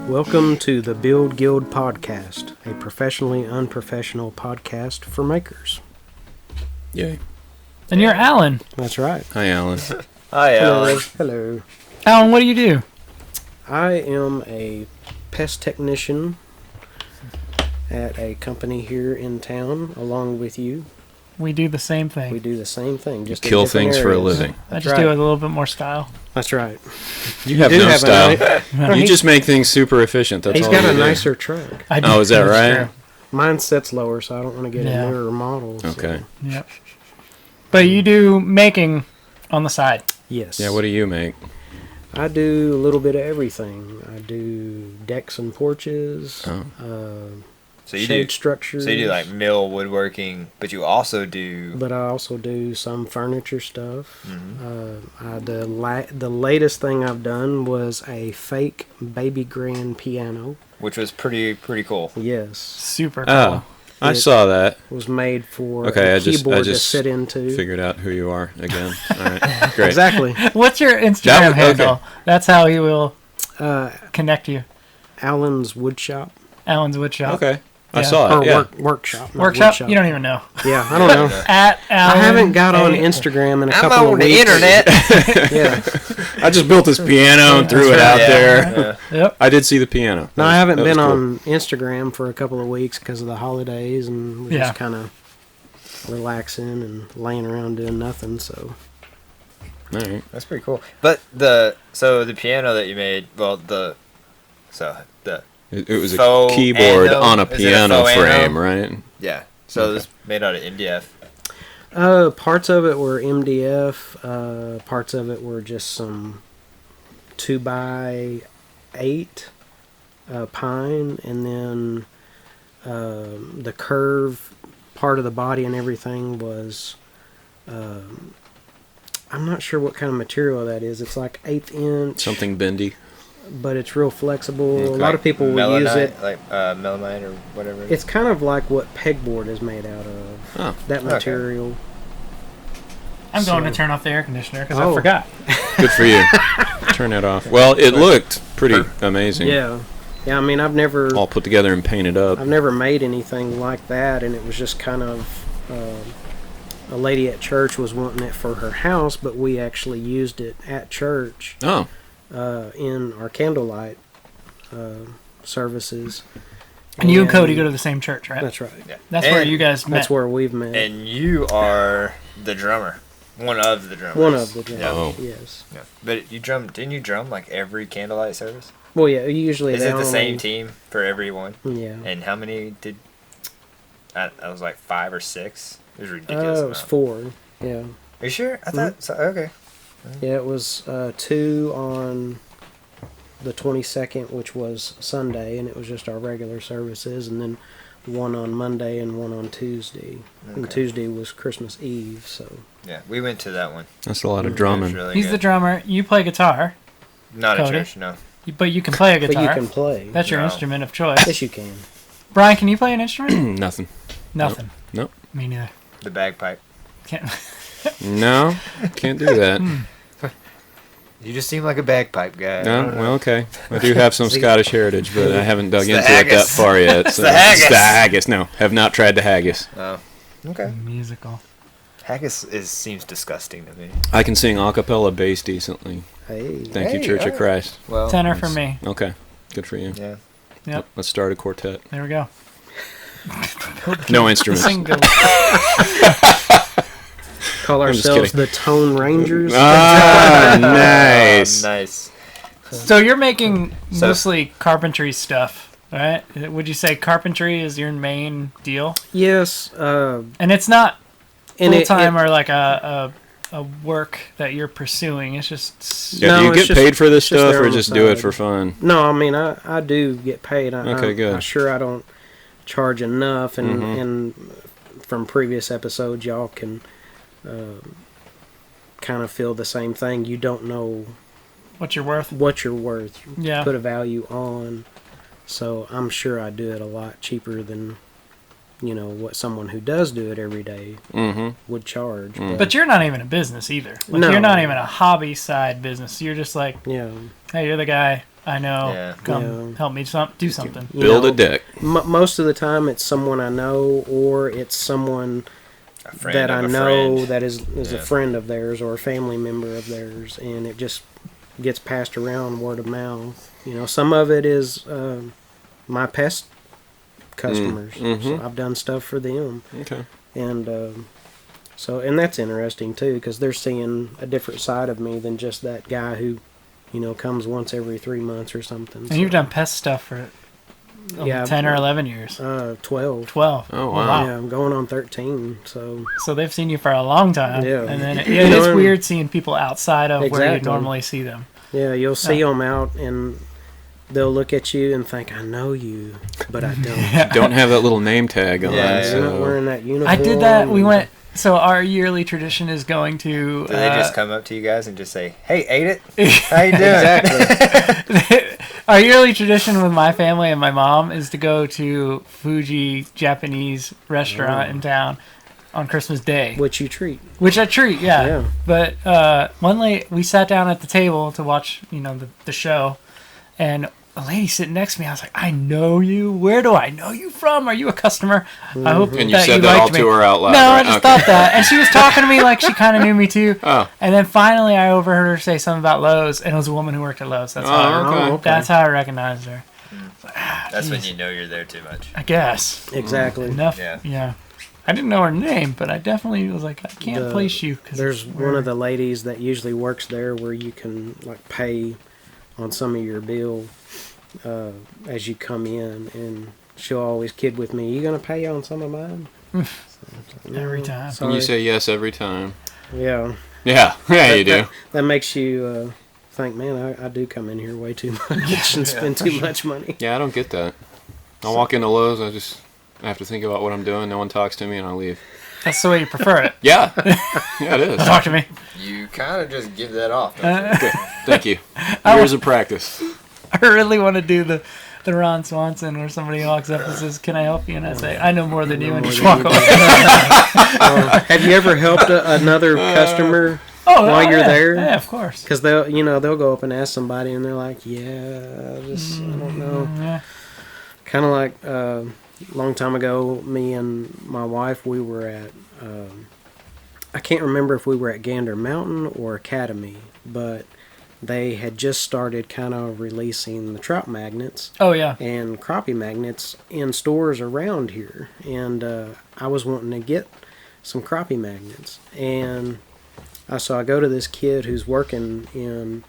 Welcome to the Build Guild Podcast, a professionally unprofessional podcast for makers. Yay. And you're Alan. That's right. Hi, Alan. Hi, Alan. Hello. Alan, what do you do? I am a pest technician at a company here in town, along with you. We do the same thing. We do the same thing. Just Kill in different things for a areas. living. I just do it with a little bit more style. That's right. You have do no have style. You He's- just make things super efficient. That's He's all got you a do. nicer truck. I do. Oh, is that That's right? true. Mine sets lower, so I don't want to get Yeah. a newer model. so- Okay. Yep. But you do making on the side. Yes. Yeah, what do you make? I do a little bit of everything. I do decks and porches, So you shade do structures. So you do like mill woodworking, but you also do. But I also do some furniture stuff. Mhm. The latest thing I've done was a fake baby grand piano. Which was pretty cool. Yes, Super cool. Oh, I It- saw that. it was made for Okay, a I just keyboard to sit into. figured out who you are again. All right, great. Exactly. What's your Instagram okay. handle? That's how he will Uh, connect you. Alan's Woodshop. Alan's Woodshop. Okay, I Yeah. saw Or it. Yeah. workshop. not Workshop? woodshop. You don't even know. Yeah, I don't know. At Alan. I haven't got on A- Instagram in a I'm couple of on the weeks. internet. Yeah. I just built this piano and threw it out Yeah, there. yeah. Yep. I did see the piano. No, That I was- haven't that was been cool. on Instagram for a couple of weeks because of the holidays, and we're Yeah. just kind of relaxing and laying around doing nothing. So All right. That's pretty cool. But the piano that you made, It was a Faux keyboard ano? on a Is it a piano faux frame, ano? right? yeah. So Okay. it's made out of MDF. parts of it were MDF. Parts of it were just some 2x8 pine, and then the curve part of the body and everything was. I'm not sure what kind of material that is. It's like 1/8 inch, Something bendy. but it's real flexible. A lot Like of people will use it. like melamine or whatever. It's kind of like what pegboard is made out of. Oh, That Okay. material. I'm going So- to turn off the air conditioner because Oh. I forgot. good for you. Turn it off. Well, it looked pretty amazing. Yeah, yeah. I mean, I've never All put together and painted up. made anything like that, and it was just kind of a lady at church was wanting it for her house, but we actually used it at church Oh, in our candlelight services. And you and Cody go to the same church, right? That's right. yeah. That's And- where you guys met. That's where we've met. And you are the drummer. One of the drummers. One of the drummers. Oh. Yes. Yeah. But didn't you drum like every candlelight service? Well, yeah. Usually Is they it the only- same team for every one? Yeah. And how many did? I was like 5 or 6. It was ridiculous. It was amount. 4. Yeah. Are you sure? I thought so. Okay. Yeah, it was 2 on the 22nd, which was Sunday, and it was just our regular services, and then 1 on Monday and 1 on Tuesday. And Okay. Tuesday was Christmas Eve, so. Yeah, we went to that one. that's a lot of It was drumming. really He's good. the drummer. You play guitar, Not Cody. a church, no. but you can play a But guitar. you can play. That's your No. instrument of choice. Yes, you can. Brian, can you play an instrument? Nothing. Nothing. Nope. Me neither. The bagpipe. Can't. No, can't do that. You just seem like a bagpipe guy. No, well, okay. I do have some Scottish heritage, but I haven't dug It's the into it that haggis. far yet. It's the haggis. It's the haggis. No, have not tried the haggis. Oh. Okay. Musical. Haggis seems disgusting to me. I can sing a cappella bass decently. Hey. Thank you, Hey, Church of alright. Christ. Well, Tenor for me. Okay, good for you. yeah. Yep. Let's start a quartet. There we go. No instruments. Single. Call I'm just ourselves kidding. the Tone Rangers. Ah, nice. Nice. So you're making So- mostly carpentry stuff, right? Would you say carpentry is your main deal? Yes. And it's not And full it- time it- or like a work that you're pursuing. It's just Yeah, No, do you it's get just- paid for this it's just stuff there or on the just do it side. for fun? No, I mean, I do get paid. Okay, good. I'm sure I don't charge enough, and Mhm. and from previous episodes, y'all can kind of feel the same thing. You don't know what you're worth. what you're worth. Yeah. Put a value on. So I'm sure I do it a lot cheaper than, what someone who does do it every day Mm-hmm. would charge. Mm. But you're not even a business either. Like No. You're not even a hobby side business. You're just like, yeah, hey, you're the guy I know. Yeah. Come help me do something. You Build know, a deck. Most of the time, it's someone I know, or it's someone A friend that of I a know friend. that is a Yeah. friend of theirs or a family member of theirs, and it just gets passed around word of mouth. You know, some of it is my pest customers. So I've done stuff for them, Okay. and and that's interesting too, because they're seeing a different side of me than just that guy who, you know, comes once every 3 months or something. And you've done pest stuff for 10 or 11 years. 12. 12. Oh, wow. Yeah, I'm going on 13. So So they've seen you for a long time. Yeah. And then it You is know, weird seeing people outside of where you Exactly. normally see them. yeah, you'll see them out and they'll look at you and think, I know you, but I don't. Don't have that little name tag on. Yeah, You're not So. wearing that uniform. I did that. We went. So our yearly tradition is going to. Do they just come up to you guys and just say, "Hey, ate it? How you doing?" Exactly. Our yearly tradition with my family and my mom is to go to Fuji Japanese restaurant in town on Christmas Day. Which you treat. Which I treat, yeah. Yeah. But one lady, we sat down at the table to watch, the show, and a lady sitting next to me, I was like, I know you. Where do I know you from? Are you a customer? I hope And you that said you that all liked me. to her out loud. No, right? I just Okay. thought that. And she was talking to me like she kind of knew me too. Oh. And then finally I overheard her say something about Lowe's, and it was a woman who worked at Lowe's. That's okay. That's how I recognized her. That's when Jeez. you know you're there too much. I guess. Exactly. Enough. Yeah. Yeah. I didn't know her name, but I definitely was like, I can't The- place you. Cause There's one of the ladies that usually works there where you can like pay on some of your bill as you come in, and she'll always kid with me, you gonna pay on some of mine? Every time. And Sorry. you say yes every time. Yeah. Yeah. Yeah, you do. That makes you think, man, I do come in here way too much and spend too much money. Yeah, I don't get that. I walk into Lowe's, I have to think about what I'm doing. No one talks to me, and I leave. That's the way you prefer it. Yeah. Yeah, it is. Talk to me. You kind of just give that off. Don't you? Okay. Thank you. Years of practice. I really want to do the Ron Swanson where somebody walks up and says, can I help you? And I say, I know more than you, and just walk away. Have you ever helped another customer while you're yeah. there? Yeah, of course. Because they'll go up and ask somebody, and they're like, "Yeah, I don't know." Yeah. Kind of like a long time ago, me and my wife, we were at. I can't remember if we were at Gander Mountain or Academy, but they had just started kind of releasing the trout magnets Oh, yeah. and crappie magnets in stores around here, and I was wanting to get some crappie magnets, and so I go to this kid who's working in.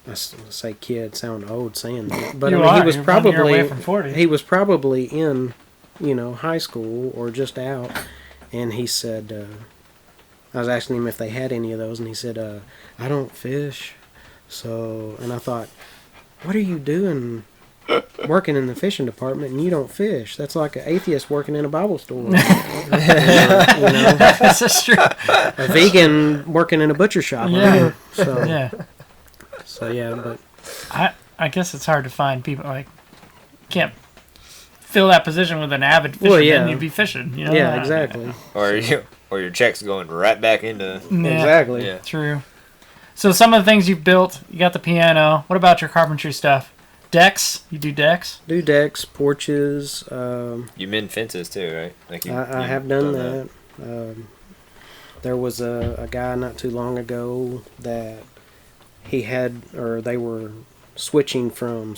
I say kid, sound old saying that, but You I mean, are. he was You're 1 year away probably from 40. he was probably in high school or just out, and he said I was asking him if they had any of those, and he said I don't fish. So, and I thought, what are you doing working in the fishing department and you don't fish? That's like an atheist working in a Bible store. That's just true. A vegan working in a butcher shop. Yeah. So, Yeah. so yeah, but I guess it's hard to find people like can't fill that position with an avid fisherman. Well, yeah. You'd be fishing. yeah, exactly. Or your check's going right back into. Yeah, Exactly. Yeah. True. So some of the things you've built, you got the piano. What about your carpentry stuff? Decks? You do decks? Do decks, porches. You mend fences too, right? Like I have done that. There was a guy not too long ago that they were switching from a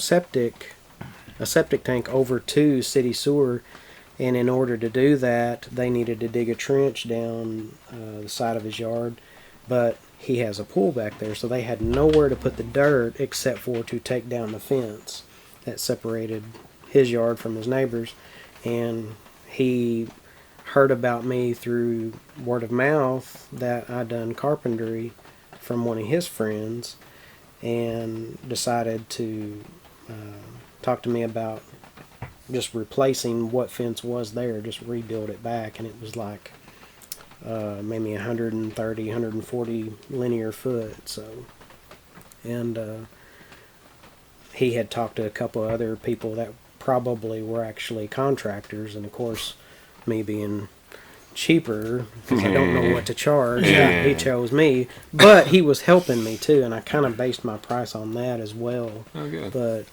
septic tank over to city sewer, and in order to do that, they needed to dig a trench down the side of his yard, but he has a pool back there, so they had nowhere to put the dirt except for to take down the fence that separated his yard from his neighbor's, and he heard about me through word of mouth that I done carpentry from one of his friends, and decided to talk to me about just replacing what fence was there, just rebuild it back, and it was like maybe 130, 140 linear foot. So, and he had talked to a couple other people that probably were actually contractors, and of course, me being cheaper because I don't know what to charge. Yeah. He chose me, but he was helping me too, and I kind of based my price on that as well. Oh, good. But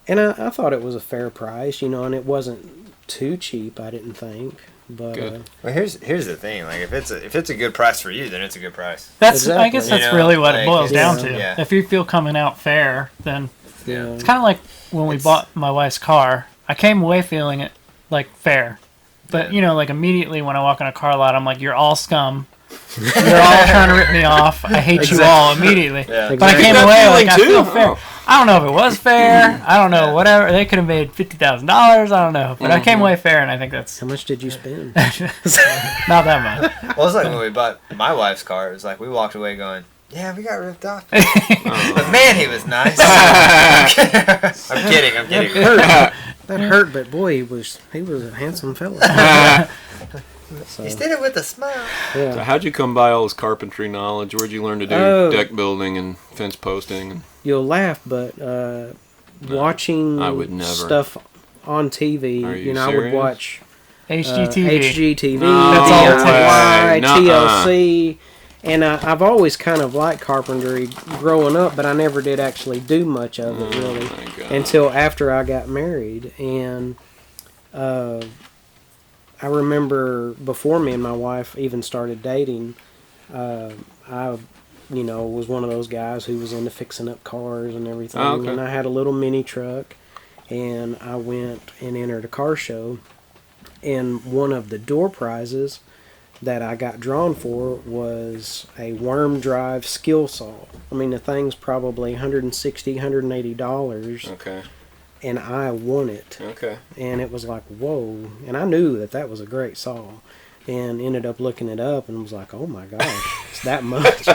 I thought it was a fair price, and it wasn't too cheap. I didn't think, but Good. Well, here's the thing. Like, if it's a good price for you, then it's a good price. That's I Exactly. guess that's You know, really what like, it boils down yeah. to. Yeah. If you feel coming out fair, then yeah, it's kind of like when we bought my wife's car. I came away feeling it like fair, but like immediately when I walk in a car lot, I'm like, "You're all scum. You're all trying to rip me off. I hate you all immediately." Yeah. But I came That away feeling like I too? feel fair. Oh. I don't know if it was fair. I don't know, whatever. They could have made $50,000. I don't know, but I came away fair, and I think that's How much did you spend? not that much. Well, it's like when we bought my wife's car. It was like we walked away going, "Yeah, we got ripped off." But man, he was nice. I'm kidding. That hurt, but boy, he was a handsome fella. So, He did it with a smile. yeah. So how'd you come by all this carpentry knowledge? Where'd you learn to do Oh. deck building and fence posting? And You'll laugh, but watching I would never. stuff on TV, Are you I would serious? watch HGTV. HGTV, No That's all it takes. DIY, Nuh-uh. TLC, and I've always kind of liked carpentry growing up, but I never did actually do much of it really my God. until after I got married. And I remember before me and my wife even started dating, I was one of those guys who was into fixing up cars and everything. Oh, okay. And I had a little mini truck, and I went and entered a car show. And one of the door prizes that I got drawn for was a worm drive skill saw. I mean, the thing's probably $160, $180, Okay. and I won it. Okay. And it was like, whoa. And I knew that was a great saw. And ended up looking it up and was like, oh my gosh, it's that much.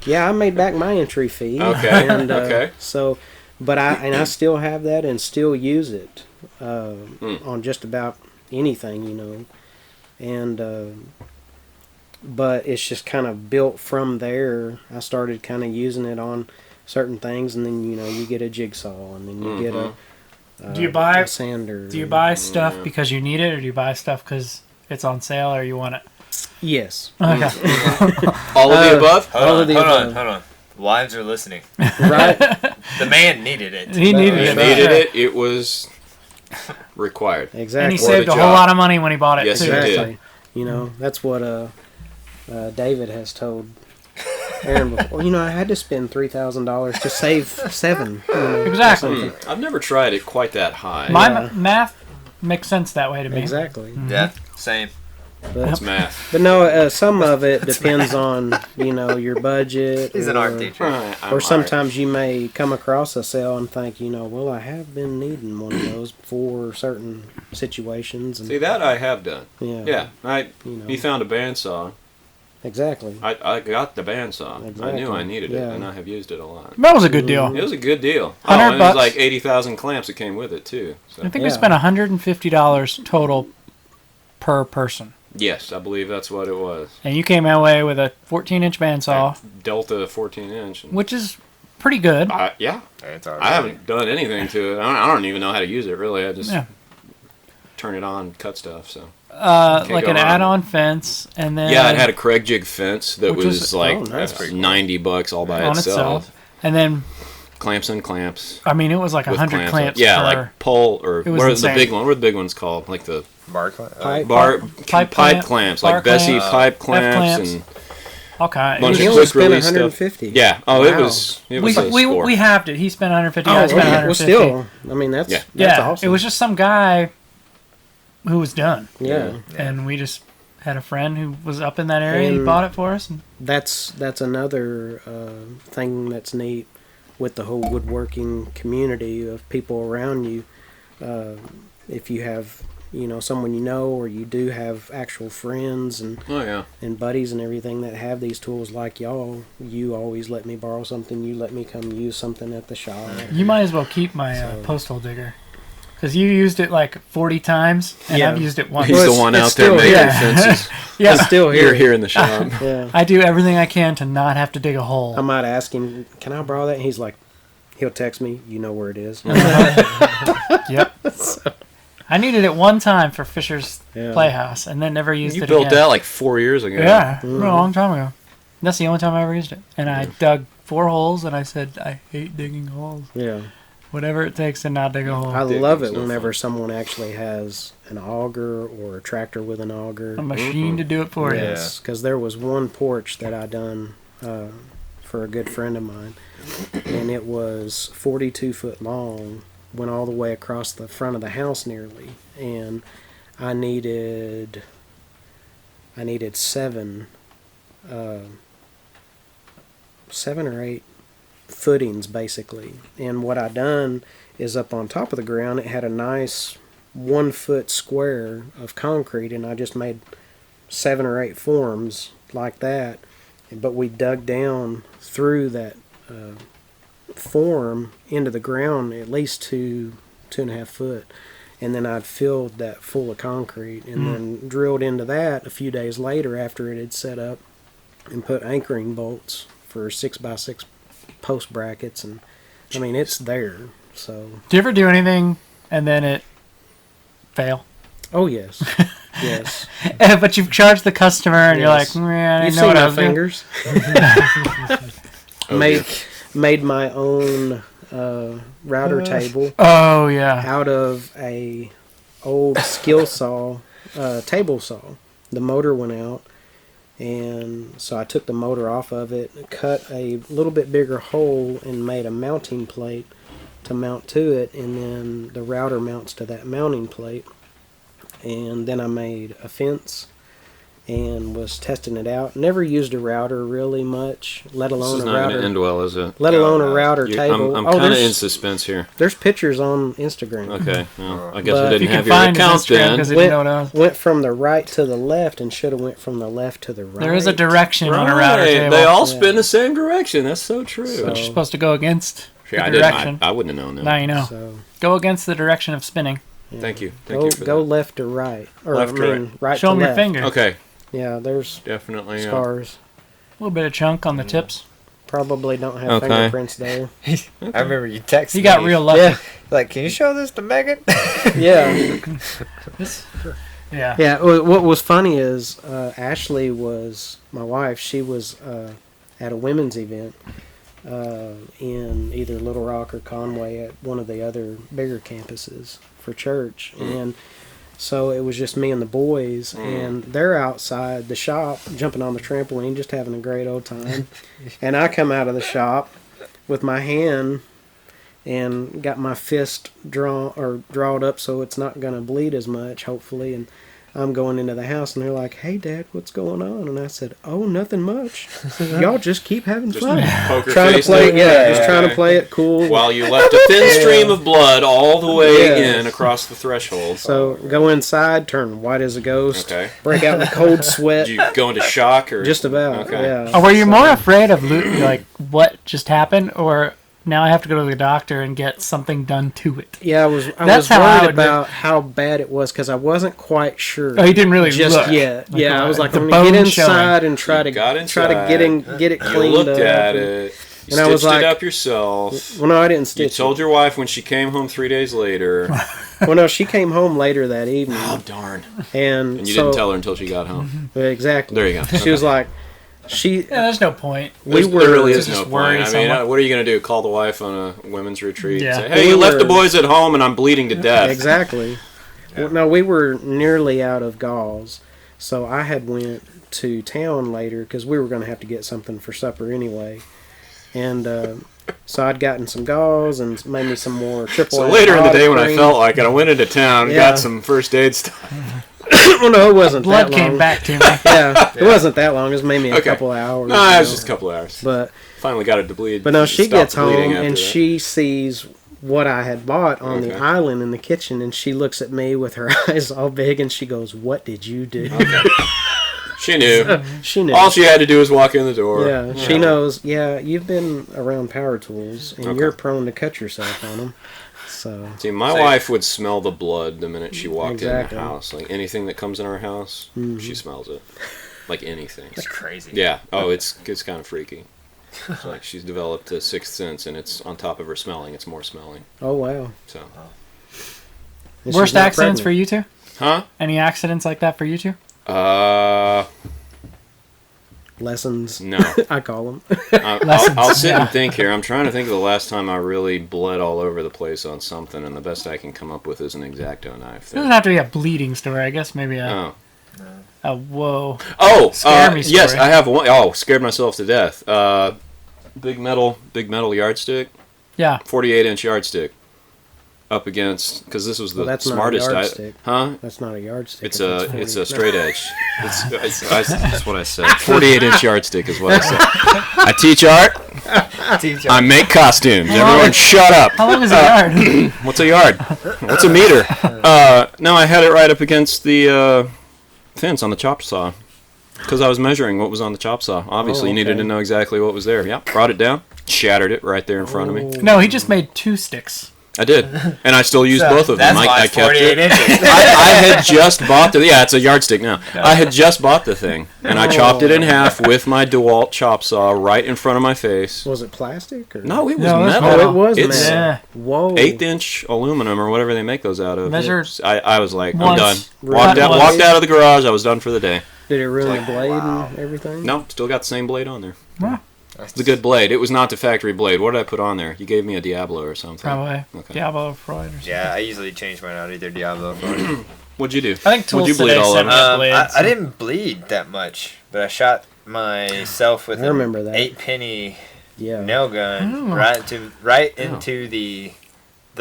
Yeah, I made back my entry fee. Okay, And, okay. So, but I still have that and still use it on just about anything, And, but it's just kind of built from there. I started kind of using it on certain things, and then, you get a jigsaw, and then you get a Do you buy- a sander. Do you buy stuff because you need it, or do you buy stuff because it's on sale or you want it? Yes. Okay. All of the above? Hold above. on. Wives are listening. Right? The man needed it. He needed He it. needed it. It was required. Exactly. And he For saved the a whole job. lot of money when he bought it, Yes, too. he did. Exactly. That's what David has told Aaron before. I had to spend $3,000 to save $7. Or Exactly. something. I've never tried it quite that high. My Yeah. math makes sense that way to me. Exactly. Yeah, same. It's math. But no, some of it depends on your budget. He's an or- art teacher. I'm Or sometimes you may come across a sale and think, well, I have been needing one of those for certain situations. And See, that I have done. yeah, Yeah. You know. He found a bandsaw. exactly. I got the bandsaw. I Exactly. knew I needed it, Yeah. and I have used it a lot. That was a good deal. It was a good deal. Oh, 100 and it was bucks. like 80,000 clamps that came with it, too. So. I think we Yeah. spent $150 total per person. Yes, I believe that's what it was. And you came away with a 14-inch bandsaw, Delta 14-inch. which is pretty good. Yeah. It's all I haven't done anything to it. I don't even know how to use it, really. I just Yeah. turn it on, cut stuff, so. Like go an wrong. add-on fence, and then Yeah, it had a Craig jig fence that Which was was- like oh, nice. $90 all by on itself. itself. And then, Clamps and clamps. I mean, it was like with 100 clamps Yeah, per... like pole or It was what are the insane. big one? What are the big ones called? Like the Bar Pipe. pipe clamp, clamps, bar like Bessie clamps, pipe clamps F-clamps. and all kinds. bunch He of only quick spent release stuff. 150. Yeah. Oh, it Wow. was a score. We halved it. He spent 150. Oh, I spent okay. 150. Well, still, I mean, that's Yeah, awesome. it was just some guy who was done, yeah. and we just had a friend who was up in that area. He And- bought it for us. And That's another thing that's neat with the whole woodworking community of people around you. If you have someone or you do have actual friends and Oh yeah. buddies and everything that have these tools like y'all, you always let me borrow something. You let me come use something at the shop. you might as well keep my So- postal digger, because you used it like 40 times, and Yeah. I've used it once. He's Well, the one it's out there still- making yeah. fences. Yeah, It's still You're here. here in the shop. Yeah. I do everything I can to not have to dig a hole. I might ask him, "Can I borrow that?" And he'll text me, "You know where it is." Yep. I needed it one time for Fisher's Yeah. Playhouse, and then never used You it built again. that like 4 years ago. Yeah, a long time ago. That's the only time I ever used it. And I dug 4 holes, and I said, I hate digging holes. Yeah. Whatever it takes to not dig a hole. I love it no whenever fun. someone actually has an auger or a tractor with an auger. A machine to do it for you. Yes, because there was one porch that I done for a good friend of mine, and it was 42 foot long, went all the way across the front of the house nearly, and I needed 7 or 8 footings basically. And what I done is up on top of the ground, it had a nice 1 foot square of concrete, and I just made 7 or 8 forms like that. But we dug down through that form into the ground at least 2.5 foot, and then I'd filled that full of concrete, and then drilled into that a few days later after it had set up, and put anchoring bolts for 6x6 post brackets, and I mean it's there. So Do you ever do anything and then it fail? oh yes. Yes. But you've charged the customer and Yes. you're like, man, I You've didn't know seen what I my was doing. fingers. Oh, made my own router table Oh, yeah. out of a old skill saw, table saw. The motor went out, and so I took the motor off of it, cut a little bit bigger hole, and made a mounting plate to mount to it, and then the router mounts to that mounting plate. And then I made a fence and was testing it out. Never used a router really much, let This alone is a not going to router. end well, is it? Let alone a router table. I'm Oh, kind of there's- in suspense here. There's pictures on Instagram. Okay, well, I guess But I You didn't can have your find his account Instagram then. because he didn't know what I was. Went from the right to the left and should have went from the left to the right. There is a direction on a router Right, table. they all Yeah. spin the same direction. That's so true. So- But you're supposed to go against Yeah, I the didn't. direction. I wouldn't have known that. Now you know. So Go against the direction of spinning. yeah. Thank you. Go Thank you for go that. left to right, or Left to right Show to them your left. finger. Okay, Yeah, there's definitely. scars. A little bit of chunk on the tips. Probably don't have Okay. fingerprints there. I remember you texted He got me, real lucky. Yeah, like, can you show this to Megan? yeah, Yeah. yeah. What was funny is Ashley was my wife. She was at a women's event in either Little Rock or Conway at one of the other bigger campuses for church, and so it was just me and the boys, and they're outside the shop jumping on the trampoline, just having a great old time. And I come out of the shop with my hand and got my fist drawed up so it's not going to bleed as much, hopefully. And I'm going into the house, and they're like, "Hey, Dad, what's going on?" And I said, "Oh, nothing much. Y'all just keep having Just fun." poker Trying to face play, it. yeah, just Okay. trying to play it cool. While you left a thin stream of blood all the way Yes. in across the threshold. So go inside, turn white as a ghost, Okay. break out in a cold sweat. Did you go into shock or Just about, Okay. yeah. Or were you So- more afraid of like what just happened, or now I have to go to the doctor and get something done to it? Yeah, I was That's how I worried would be. about how bad it was because I wasn't quite sure. Oh, you didn't really just look. yet. Like, Yeah, I was like, the I'm gonna get bone showing. inside and try You to got try to inside. get it You cleaned looked up. at it. You And I was stitched like- it up yourself. Well, no, I didn't You stitch told your wife when she came home 3 days later. it. Well, no, she came home later that evening, Oh, darn. and And you so didn't tell her until she got home. exactly. There you go. She was like, Yeah, there's no point. we There were really is just no point. worry I mean, someone. what are you going to do? Call the wife on a women's retreat? Yeah. And say, hey, We you left the were- boys at home and I'm bleeding to death. Exactly. Well, no, we were nearly out of gauze, so I had went to town later because we were going to have to get something for supper anyway, and so I'd gotten some gauze and made me some more triple. So later in the day when I cream. felt like it, I went into town, Yeah. got some first aid stuff. Well, no, it wasn't Blood that came long. back to me. Yeah, it wasn't that long. It was maybe a Okay. couple hours. No, you it know. was just a couple hours. But Finally got it to bleed. no, she Stopped gets home bleeding after and that. she sees what I had bought on Okay. the island in the kitchen, and she looks at me with her eyes all big, and she goes, "What did you do?" She knew. She knew. All she had to do was walk in the door. Yeah, she knows. Yeah, you've been around power tools, and Okay. you're prone to cut yourself on them. So See, my Same. wife would smell the blood the minute she walked Exactly. in the house. Like anything that comes in our house, she smells it. Like anything. That's crazy. Yeah. Oh, it's kind of freaky. It's like she's developed a sixth sense, and it's on top of her smelling. It's more smelling. oh wow, So And Worst she's not accidents for pregnant. you two? Huh? Any accidents like that for you two? Lessons. No. I call them. I'll sit Yeah. and think here. I'm trying to think of the last time I really bled all over the place on something, and the best I can come up with is an X-Acto knife. It doesn't have to be a bleeding story. I guess maybe Oh. a whoa. Oh, Scare me yes, story. I have one. Oh, scared myself to death. Big metal yardstick, Yeah. 48-inch yardstick, up against, because this was the Well, that's smartest. not a yardstick. Huh? That's not a yardstick. It's if a 40. straight edge. That's what I said. 48-inch yardstick is what I said. I teach art. I make costumes. Everyone, shut up. How long is a yard? What's a yard? What's a meter? No, I had it right up against the fence on the chop saw. Because I was measuring what was on the chop saw. Obviously, you needed okay. to know exactly what was there. Yeah, brought it down, shattered it right there in front of me. No, he just made 2 sticks. I did, and I still used both of them. That's why I it's kept 48 it. inches. I had just bought the. Yeah, it's a yardstick now. I had just bought the thing, and I chopped it in half with my DeWalt chop saw right in front of my face. Was it plastic? Or? No, it was No, it's metal. metal. Oh, it was It's metal. Yeah. Whoa. 1/8-inch aluminum or whatever they make those out of. Measured I was like, I'm once. done. Right. Walked out of the garage. I was done for the day. Did it ruin It's the blade and everything? No, still got the same blade on there. Wow. It's a good blade. It was not the factory blade. What did I put on there? You gave me a Diablo or something. Probably. Okay. Diablo Freud or something. Yeah, I usually change mine out either Diablo or What'd you do? I think Tools What'd you bleed today all sent over? me a blade. I didn't bleed that much, but I shot myself with I remember an that. 8-penny Yeah. nail gun Oh. right into the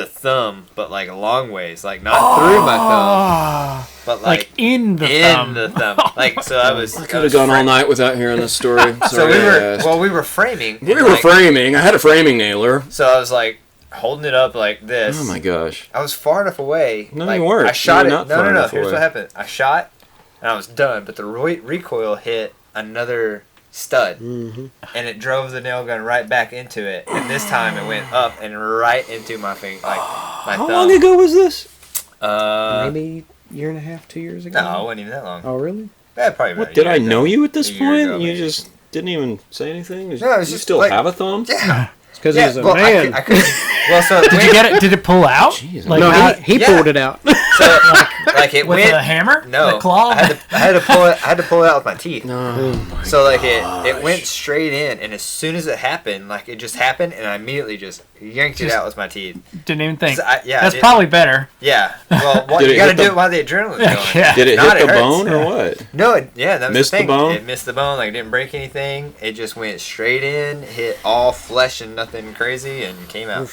thumb, but like a long ways, like not through my thumb, but like in the thumb. the thumb. Like so, I was. I could have gone all night without hearing this story. So we were framing. We and, were like, framing. I had a framing nailer. So I was like holding it up like this. Oh my gosh. I was far enough away. No, like, you weren't. I shot You it. were not No, far no, no. enough Here's away. what happened. I shot, and I was done. But the recoil hit another stud, Mm-hmm. and it drove the nail gun right back into it. And this time it went up and right into my finger, like my How thumb. long ago was this? Maybe a year and a half, 2 years ago? No, it wasn't even that long. Oh, really? Yeah, probably. What about a did year I ago. know you at this A year point? ago, You maybe. just didn't even say anything? No, it was you just still like- have a thumb? Yeah. It's because Yeah, he's a well, man. I couldn't. Well, so Did you get it? Did it pull out? Jeez, like no, not he Yeah. pulled it out. So, like it with went. a hammer? No, The claw? I had to pull it. I had to pull it out with my teeth. No. So like it went straight in, and as soon as it happened, like it just happened, and I immediately just yanked it out with my teeth. Didn't even think. 'Cause I That's did- probably better. Yeah. Well, Did you it got to hit do the- it while the adrenaline's going. Yeah. Did it Not, hit it the hurts. bone or what? No, that was Missed the the thing. bone? It missed the bone. Like it didn't break anything. It just went straight in, hit all flesh and nothing crazy, and came out.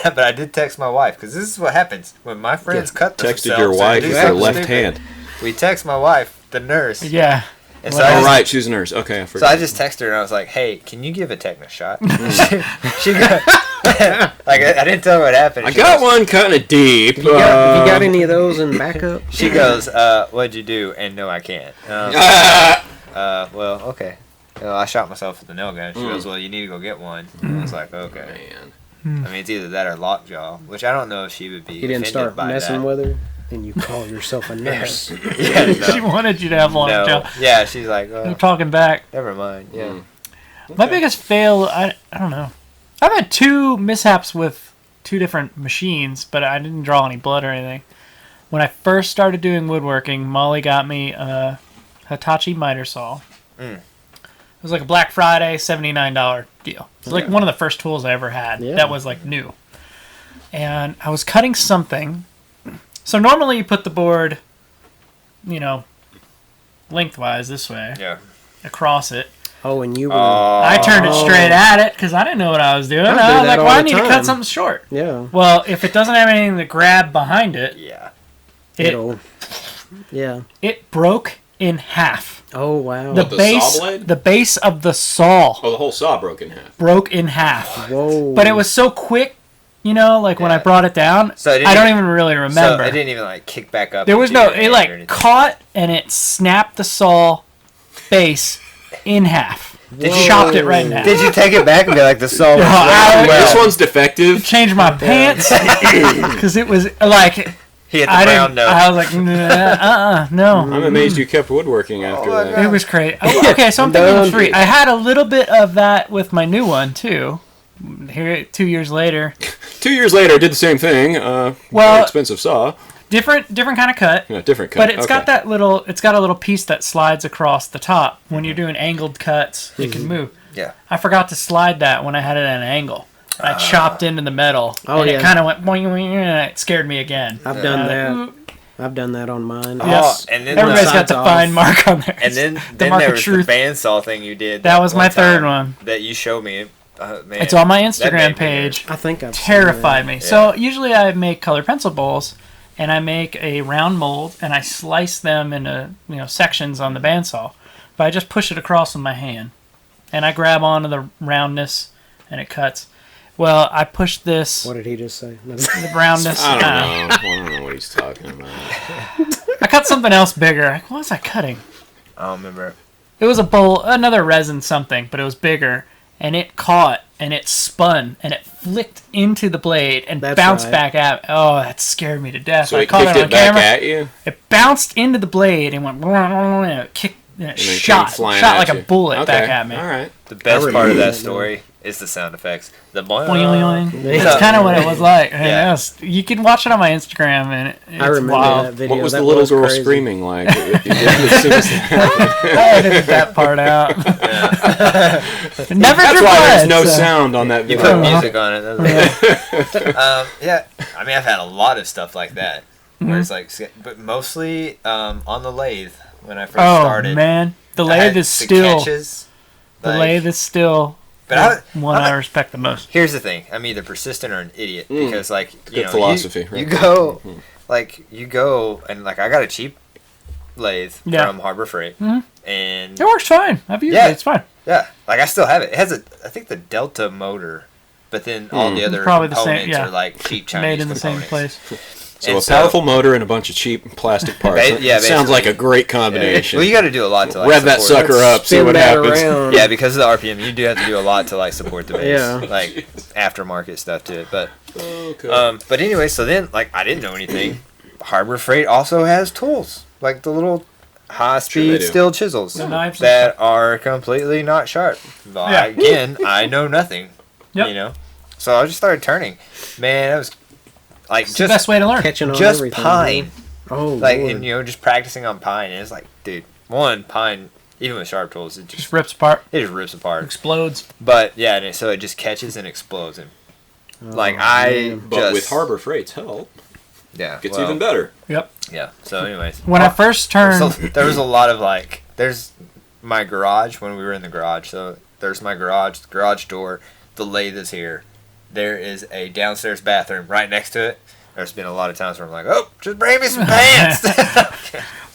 But I did text my wife because this is what happens when my friends cut themselves. Texted your or wife do with something her left stupid. hand. We text my wife, the nurse. Yeah. And Well, I Oh, just- right. She's a nurse. Okay, I So forgot. I just texted her and I was like, "Hey, can you give a tetanus shot?" she got, like I didn't tell her what happened. I She got goes- one kind of deep. You got any of those in backup? She goes, "What'd you do?" And no, I can't. And I was like, well, okay. I shot myself with a nail gun. She goes, "Well, you need to go get one." And I was like, "Okay." Man. I mean, it's either that or lockjaw, which I don't know if she would be. You didn't offended start by messing that. with her, and you call yourself a nurse. Yeah, She no. wanted you to have long No. jaw. Yeah, she's like, They're talking back. never mind. Yeah. Mm. My biggest fail, I don't know. I've had 2 mishaps with 2 different machines, but I didn't draw any blood or anything. When I first started doing woodworking, Molly got me a Hitachi miter saw. Mm. It was like a Black Friday $79 deal. It was like one of the first tools I ever had Yeah. that was like new. And I was cutting something. So normally you put the board, lengthwise this way, Yeah. across it. Oh, and you were... I turned it straight at it because I didn't know what I was doing. I do I was that like, all well, I the need to time. cut something short. yeah. Well, if it doesn't have anything to grab behind it, Yeah. It'll... Yeah. it broke in half. Oh, wow. The What, the base, saw blade? the base of the saw Oh, the whole saw broke in half. broke in half. Whoa. But it was so quick, when I Yeah. brought it down, So it didn't I don't even- even really remember. So it didn't even like kick back up. There was into no, your it hand or like anything. caught and it snapped the saw base in half. It Whoa. chopped it right in half. Did you take it back and be like the saw? Yeah, I- This one's defective. Changed my pants because it was like He hit the I brown didn't. note. I was like, no. I'm amazed you kept woodworking after my that. God. It was crazy. Oh, okay, so I'm thinking done. 3. I had a little bit of that with my new one too. Here, 2 years later. 2 years later, I did the same thing. Very expensive saw. Different kind of cut. Yeah, different cut. But it's got that little. It's got a little piece that slides across the top. When you're doing angled cuts, it can move. Yeah. I forgot to slide that when I had it at an angle. I chopped into the metal, and it kind of went boing, boing, and it scared me again. I've done that. I've done that on mine. Yes. And then Everybody's got the fine mark on there. And then the mark there of was truth. the bandsaw thing you did. That was my third time one. that you showed me. Man, It's on my that Instagram made me page. I think I've Terrified seen me. Yeah. So usually I make colored pencil bowls, and I make a round mold, and I slice them into sections on the bandsaw. But I just push it across with my hand, and I grab onto the roundness, and it cuts. Well, I pushed this. What did he just say? The roundness. I don't know what he's talking about. I cut something else bigger. What was I cutting? I don't remember. It was a bowl, another resin something, but it was bigger, and it caught, and it spun, and it flicked into the blade and That's bounced right. back out. Oh, that scared me to death. So I he caught kicked it on it back camera. at you? It bounced into the blade and went, and it kicked, and it And then shot came flying like at a you. bullet Okay. back at me. All right. The best part of remember that that story is the sound effects. The boing. Boing, boing. Yeah. That's kind of what it was like. And Yeah. it was- you can watch it on my Instagram, and it's I remember wild. that video. What was that the little girl crazy. screaming like? You did as soon as I edited that part out. Never That's drew why there's blood, no so- sound on that You video. put music on it. Yeah, I mean, I've had a lot of stuff like that. Where it's like, but mostly on the lathe when I first Oh started. man, the I had lathe is the still catches, the like- lathe is still But one I respect the most. Here's the thing: I'm either persistent or an idiot because, like, you Good know, philosophy, you right? go, you go, and like I got a cheap lathe Yeah. from Harbor Freight, and It works fine. I've used Yeah. it. It's fine. yeah, like I still have it. It has I think the Delta motor, but then all the other Probably the components same- yeah. are like cheap Chinese Made in the same components. place. So And a powerful motor and a bunch of cheap plastic parts. Yeah, That sounds like basically. a great combination. Well, you got to do a lot to like Rev that support it. sucker up, see Spin what that happens. around. Yeah, because of the RPM, you do have to do a lot to like support the base, Yeah. like aftermarket stuff to it. But Okay. but anyway, so then like I didn't know anything. Harbor Freight also has tools, like the little high-speed Sure they do. steel chisels The knives and that are completely not sharp. But Yeah. again, I know nothing. Yep. You know, so I just started turning. Man, that was like It's the just best way to learn. Catching on just everything. pine, Oh, like Lord. and just practicing on pine. And it's like, dude, one pine, even with sharp tools, it Just just rips apart, rips apart. explodes. But yeah, and so it just catches and explodes. And like I man. But just with Harbor Freight's help, yeah, it gets well, even better. Yep. Yeah. So anyways, When I first turned, so there was a lot of like there's my garage when we were in the garage. So there's my garage, the garage door, the lathe is here. There is a downstairs bathroom right next to it. There's been a lot of times where I'm like, oh, just bring me some pants.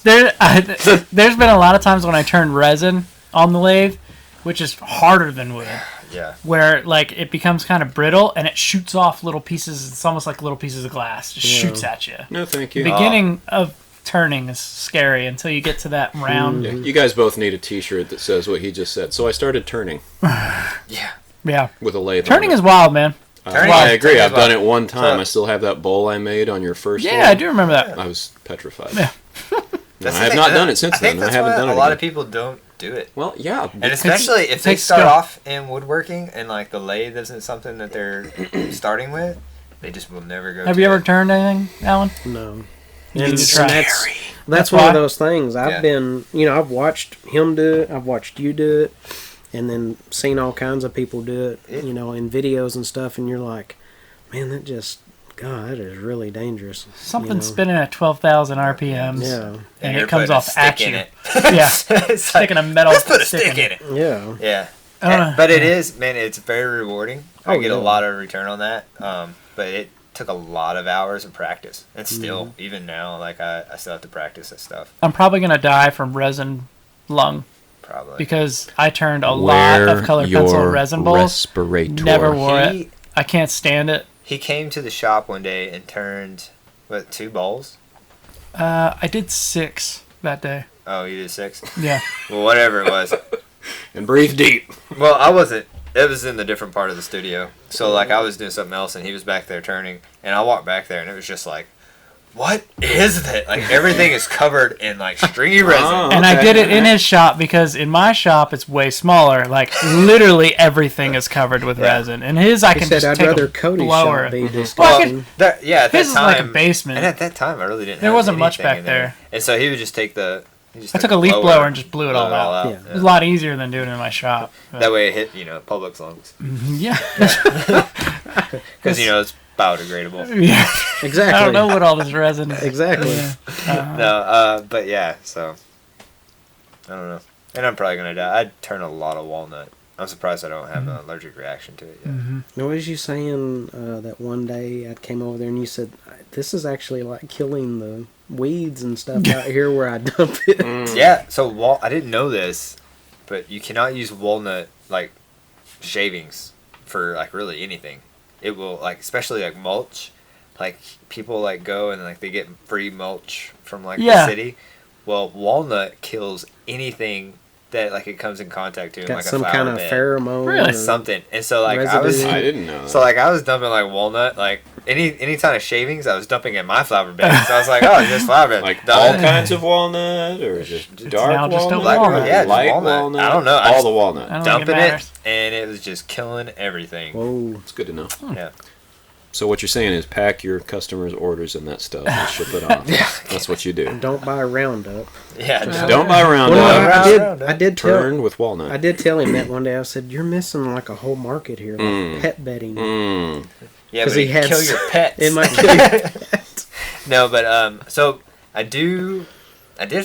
there's been a lot of times when I turned resin on the lathe, which is harder than wood, Yeah. where like it becomes kind of brittle and it shoots off little pieces. It's almost like little pieces of glass. Just shoots at you. No, thank The you. beginning of turning is scary until you get to that round. Yeah, you guys both need a T-shirt that says what he just said. So I started turning Yeah. Yeah. with a lathe. Turning on it. is wild, man. Turning I is- agree. turning is I've done wild. it one time. So- I still have that bowl I made on your first Yeah, one. I do remember that. I was petrified. Yeah. No, I the have thing. not done it since I think then. I that's haven't why done it a lot again. of people don't do it. Well, yeah. And especially if they takes start skill. off in woodworking and like the lathe isn't something that they're starting with, they just will never go. Have to you ever it. turned anything, Alan? No. You And need to try. that's why. one of those things. I've Yeah. been, I've watched him do it. I've watched you do it, and then seen all kinds of people do it. In videos and stuff. And you're like, man, that is really dangerous. Something spinning at 12,000 RPMs. Yeah. And you're it comes putting a off stick at in you. it. Yeah. It's Sticking like, a metal let's put a stick stick in in it. Yeah. Yeah. Uh, But it is, man, it's very rewarding. I Oh, get a yeah. lot of return on that. But it took a lot of hours of practice. And still, even now, like I still have to practice this stuff. I'm probably going to die from resin lung Probably. because I turned a lot of colored pencil resin bowls. Respirator. Never wore it. He, I can't stand it. he came to the shop one day and turned, 2 bowls? I did 6 that day. Oh, you did 6? Yeah. Well, whatever it was. And breathe deep. Well, I wasn't. It was in the different part of the studio. So, like, I was doing something else, and he was back there turning. And I walked back there, and it was just like, what is that? Like, everything is covered in, like, stringy resin. And I did it in his shop because in my shop it's way smaller. Like literally everything is covered with resin. And his I He can said, just I'd take rather a Cody's blower. shop be Well, I disgusting. could- At that His is like a time, basement. and at that time, I really didn't There have wasn't much anything back in there. there. And so he would just take the... I took a leaf blower and just blew it all out. Yeah. It was a lot easier than doing it in my shop. That way it hit, Publix lungs. Yeah. Because, it's biodegradable. Yeah. Exactly. I don't know what all this resin is. Exactly. Yeah. No, but yeah, so... I don't know. And I'm probably going to die. I'd turn a lot of walnut. I'm surprised I don't have an allergic reaction to it yet. What was you saying that one day I came over there and you said, this is actually like killing the weeds and stuff out here where I dump it. Yeah, so I didn't know this, but you cannot use walnut, like, shavings for, like, really anything. It will, like, especially, like, mulch. Like, people, like, go and, like, they get free mulch from, like, the city. Well, walnut kills anything that, like, it comes in contact to, Got like, some a flower kind of bed. pheromone. Really? or Something. And so, like, residue. I didn't know that. So, like, I was dumping, like, walnut, like, any kind of shavings I was dumping in my flower bed. So I was like, oh, just flower bed. Like Done. all kinds of walnut, or just dark now just a walnut, walnut. Yeah, just light walnut. walnut. I don't know. I All just- the I walnut. don't think dumping it, matters. and it was just killing everything. Whoa. It's good to know. Yeah. So what you're saying is pack your customers' orders and that stuff and ship it off. That's what you do. Don't buy Roundup. Yeah. Just Don't buy Roundup. Well, I did Turned with walnut. I did tell him that one day. I said, "You're missing like a whole market here, like pet bedding." Yeah, 'Cause but he it had kill your pets. It might kill you. No, but so I did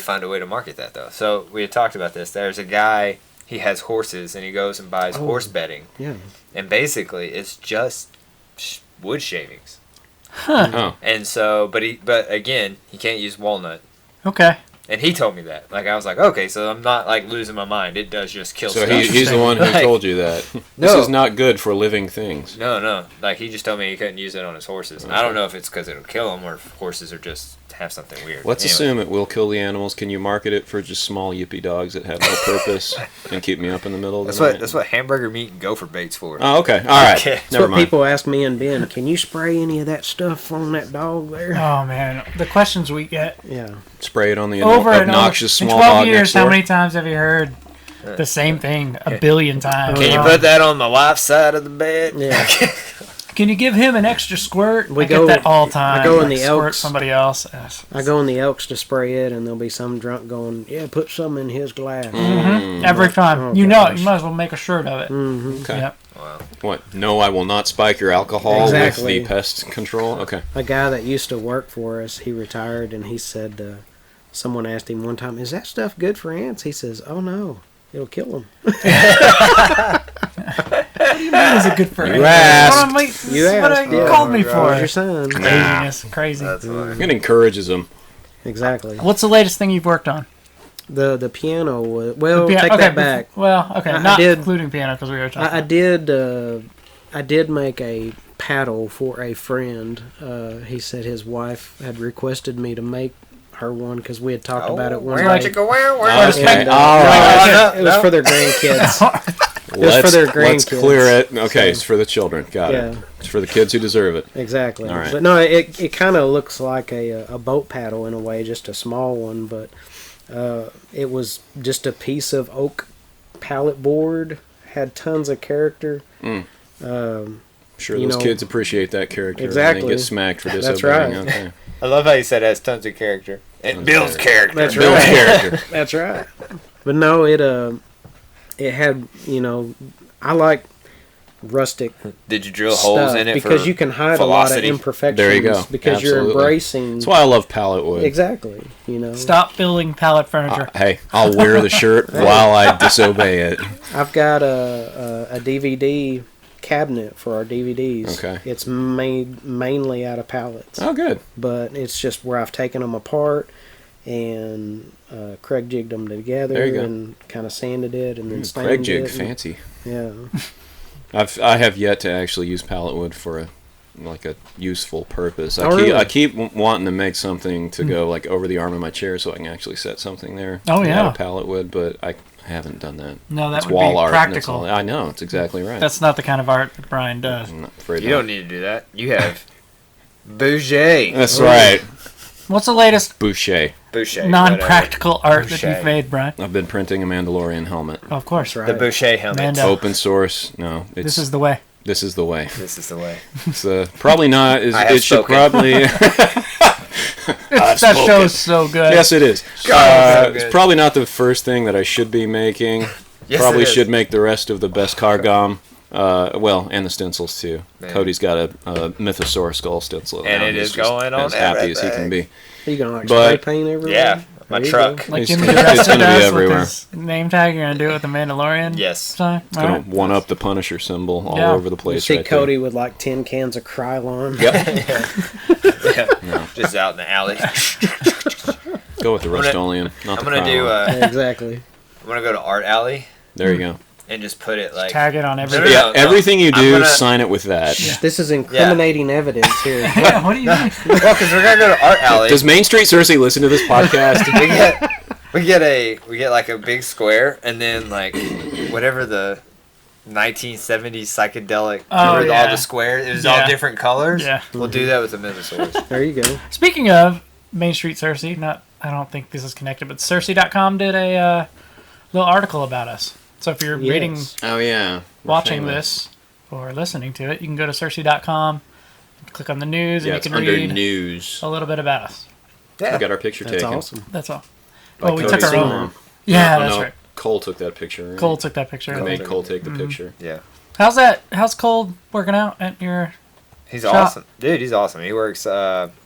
find a way to market that though. So we had talked about this. There's a guy. He has horses, and he goes and buys horse bedding, Yeah. and basically it's just wood shavings. Oh. And so, but again, he can't use walnut. Okay. And he told me that. Like, I was like, okay, so I'm not, like, losing my mind. It does just kill So stuff. he's the one who Like, told you that. This No. is not good for living things. No. Like, he just told me he couldn't use it on his horses. And I don't know if it's because it'll kill them or if horses are just have something weird. Let's Anyway. assume it will kill the animals. Can you market it for just small yippy dogs that have no purpose and keep me up in the middle of the night? That's what hamburger meat and gopher bait's for. Oh, okay. All right. Okay. That's Never what mind. people ask me and Ben. Can you spray any of that stuff on that dog there? Oh man, the questions we get Yeah. Spray it on the over and over. obnoxious In small 12 dog years, next how door. many times have you heard the same thing a billion times? Can you put that on my wife's side of the bed? Yeah. Can you give him an extra squirt? We I go- get that all the time. I go in Like, the squirt Elks. somebody else. I go in the Elks to spray it, and there'll be some drunk going, "Yeah, put some in his glass." Every time. Oh, you know it. gosh. You might as well make a shirt of it. Okay. Yep. Wow. What? No, I will not spike your alcohol Exactly. with the pest control. Okay. A guy that used to work for us, he retired, and he said, someone asked him one time, "Is that stuff good for ants?" He says, "Oh no, it'll kill them." That is a good for You asked. You asked. You Yeah. called me Oh, for. Where's your son? Craziness. Crazy. That's funny. It encourages them. Exactly. What's the latest thing you've worked on? The piano was well. Pia- Take okay, that back. Well, okay, I not did- including piano because we were talking. I did make a paddle for a friend. He said his wife had requested me to make her one because we had talked about it one Where day. chicka, where? Okay. And, All right. It was for their grandkids. was Let's, for their let's grandkids. clear it. Okay, it's for the children. Got Yeah. it. It's for the kids who deserve it. Exactly. All right. But no, it kind of looks like a boat paddle in a way, just a small one. But it was just a piece of oak pallet board. Had tons of character. Sure, You those know- kids appreciate that character. And Exactly. they get smacked for That's disobeying. right. Okay. I love how you said it has tons of character. It builds character. That's Build right. character. That's right. But no, it had, I like rustic Did you drill holes stuff in it because for you can hide velocity? a lot of imperfections. There you go. Because you're Absolutely. embracing. That's why I love pallet wood. Exactly. Stop building pallet furniture. Hey, I'll wear the shirt while I disobey it. I've got a DVD cabinet for our DVDs. Okay. It's made mainly out of pallets, Oh, good. but it's just where I've taken them apart and Craig jigged them together There you go. and kind of sanded it and then stained Craig jig, it. and- fancy. Yeah. I have yet to actually use pallet wood for a useful purpose. Oh, really? I keep wanting to make something to go like over the arm of my chair so I can actually set something there. Oh, out yeah. of pallet wood, but I haven't done that. No, that It's would wall be art. and that's practical. all- I know, it's exactly right. That's not the kind of art that Brian does. I'm not afraid You of don't need to do that. You have Bouger. That's right. What's the latest Boucher. non-practical art that Boucher. you've made, Brian? I've been printing a Mandalorian helmet. Oh, of course. That's The right. Boucher helmet. Mando. Open source. No, it's This is the way. this is the way. This is the way. It's probably not. I have It should spoken. probably. That show's so good. Yes, it is. God, it's so It's good. probably not the first thing that I should be making. Yes, Probably it is. should make the rest of the best Cargom. Well, and the stencils too. Man. Cody's got a Mythosaur skull stencil, And now. it He's is just going on as happy as he everything. can be. Are you gonna like But- spray paint everywhere? Yeah, my There you truck. go. Like It's Jimmy gonna- Duressa it's gonna be does everywhere. with his name tag. You're gonna do it with the Mandalorian. Yes. Sign? It's All gonna right. one up the Punisher symbol all Yeah. over the You place. see right Cody with like 10 cans of Krylon. There. Yep. Yeah. Just out in the alley. Go with the gonna- Rust-Oleum. Not I'm the gonna do. Krylon. Yeah, exactly. I'm gonna go to Art Alley There you go. and just put it like. Tag it on every. No, no, Yeah, no. everything you I'm do, gonna- sign it with that. This is incriminating evidence here. Yeah, what do you mean? Well, because we're gonna go to Art Alley. Does Main Street Cersei listen to this podcast? we get like a big square, and then like whatever the 1970s psychedelic. Oh, remember yeah. all the squares? It was Yeah. all different colors. Yeah. We'll do that with the Mythosaurs. There you go. Speaking of Main Street Cersei, I don't think this is connected, but Cersei.com did a little article about us. So if you're reading, Yes. Oh yeah. watching Shameless. this, or listening to it, you can go to Cersei.com, click on the news, Yeah, and it's you can under read news. a little bit about us. We Yeah. got our picture That's taken. awesome. That's all. By Well, we took Cody's our own. mom. Yeah, Oh, that's no, right. Cole took that picture. Right? Cole took that picture. I made Cole take the Mhm. picture. Yeah. How's Cole working out at your? He's Shop. awesome. Dude, he's awesome. He works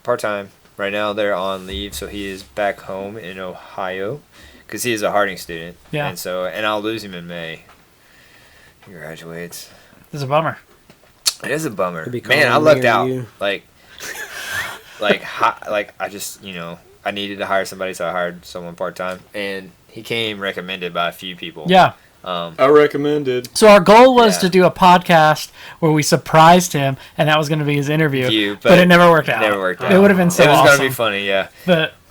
part-time. Right now they're on leave, so he is back home in Ohio because he is a Harding student. Yeah. And I'll lose him in May. He graduates. This is a bummer. It is a bummer. Could be Man, I calling lucked me or out. you. Like I just, I needed to hire somebody, so I hired someone part-time. And he came recommended by a few people. Yeah. I recommended. So our goal was Yeah. to do a podcast where we surprised him, and that was going to be his interview. You, but it never worked out. Never worked out. It would have been so It was awesome. gonna be funny, yeah.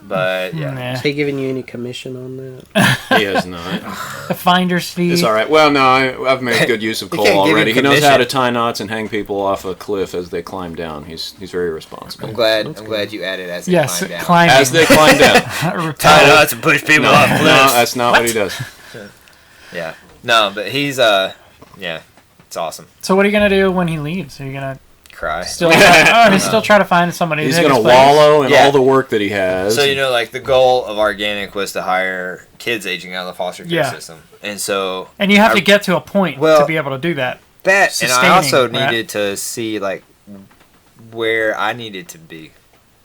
But Yeah. nah. Is he giving you any commission on that? He has not. The finder's fee. It's all right. Well, no, I've made good use of You Cole can't give already. him He knows how to commission. tie knots and hang people off a cliff as they climb down. He's very responsible. I'm glad you added as he Yes, climbed down. climbing. As they climb down. Tie knots and push people off No, cliffs. that's not what he does. Yeah. No, but he's yeah, it's awesome. So what are you gonna do when he leaves? Are you gonna Cry. still still try to find somebody? He's to take gonna his place? wallow in Yeah. all the work that he has. So like the goal of organic was to hire kids aging out of the foster care Yeah. system, and so And you have to get to a point Well, to be able to do that. that, and I sustaining, also right? needed to see like where I needed to be.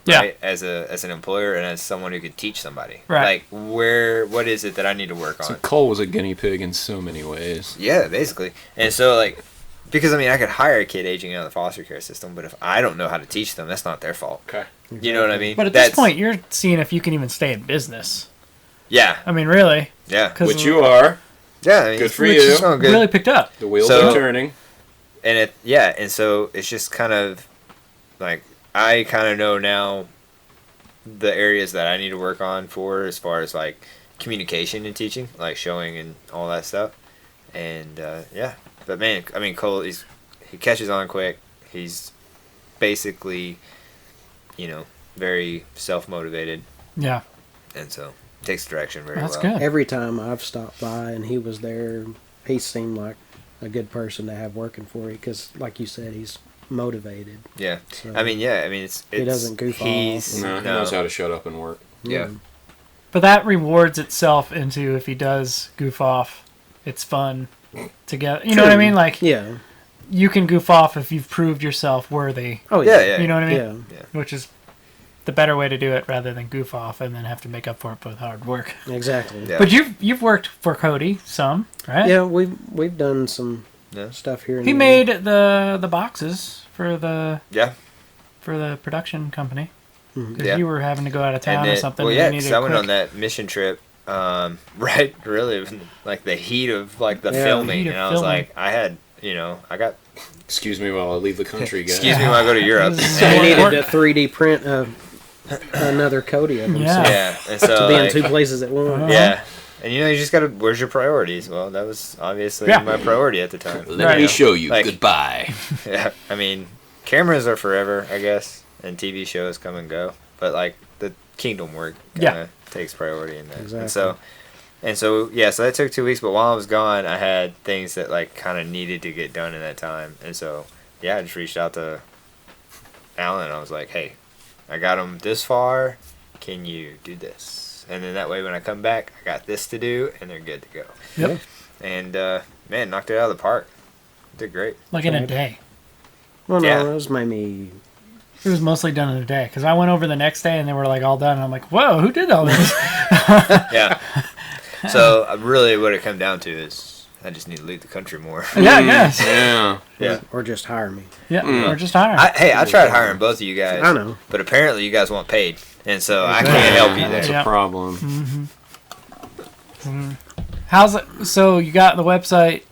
Yeah. Right? As an employer and as someone who could teach somebody. Right. Like what is it that I need to work on? So Cole was a guinea pig in so many ways. Yeah, basically. And so, like, because, I could hire a kid aging out of the foster care system, but if I don't know how to teach them, that's not their fault. Okay. You know what I mean? But at this point, you're seeing if you can even stay in business. Yeah. I mean, really, Yeah. 'cause Which you are. Yeah. Good for which you. is going good. really picked up. The wheels So- are turning. And and so it's just kind of, like, I kind of know now the areas that I need to work on for as far as, like, communication and teaching, like showing and all that stuff. And, yeah. But, man, Cole, he catches on quick. He's basically, very self-motivated. Yeah, And so takes direction very that's well. good. Every time I've stopped by and he was there, he seemed like a good person to have working for you because, like you said, he's motivated. Yeah. So, It's He doesn't goof he's, off. No, he knows how to shut up and work. Yeah. But that rewards itself into if he does goof off, it's fun together. You know what I mean? Like Yeah. you can goof off if you've proved yourself worthy. Oh, Yeah, yeah. yeah. You know what I mean? Yeah. Which is the better way to do it rather than goof off and then have to make up for it with hard work. Exactly. Yeah. But you've worked for Cody some, right? Yeah, we've done some Yeah. stuff here. And He there. made the boxes for the Yeah. production company. Because Yeah. you were having to go out of town or then- something. Well, and yeah, you because needed I went quick- on that mission trip, right, really, like the heat of like the Yeah, filming, heat of and I was filming. like, I had, I got. Excuse me while I leave the country, guys. Excuse me when I go to Europe. This is So we Or- needed or- to 3D print another Cody of him. Yeah. So, Yeah, and so to be in like, two places at once. yeah, and you just gotta. Where's your priorities? Well, that was obviously Yeah. my priority at the time. Let Right. me show you. Like- Goodbye. Yeah, cameras are forever, I guess, and TV shows come and go. But like the kingdom work Yeah. kind of takes priority in that. Exactly. And so that took 2 weeks. But while I was gone, I had things that like kind of needed to get done in that time. And so I just reached out to Alan. I was like, hey, I got them this far. Can you do this? And then that way, when I come back, I got this to do, and they're good to go. Yep. And man, knocked it out of the park. Did great. Like in a day. Well, no, Yeah. it was maybe. It was mostly done in a day because I went over the next day and they were like all done. And I'm like, whoa, who did all this? Yeah. So really, what it come down to is I just need to leave the country more. Yeah, I guess. Yeah. Yeah. Or just hire me. Yeah, or just hire. I tried hiring both of you guys. I know. But apparently, you guys want paid, and so I Exactly. can't help you That's there. a problem. How's it? So you got the website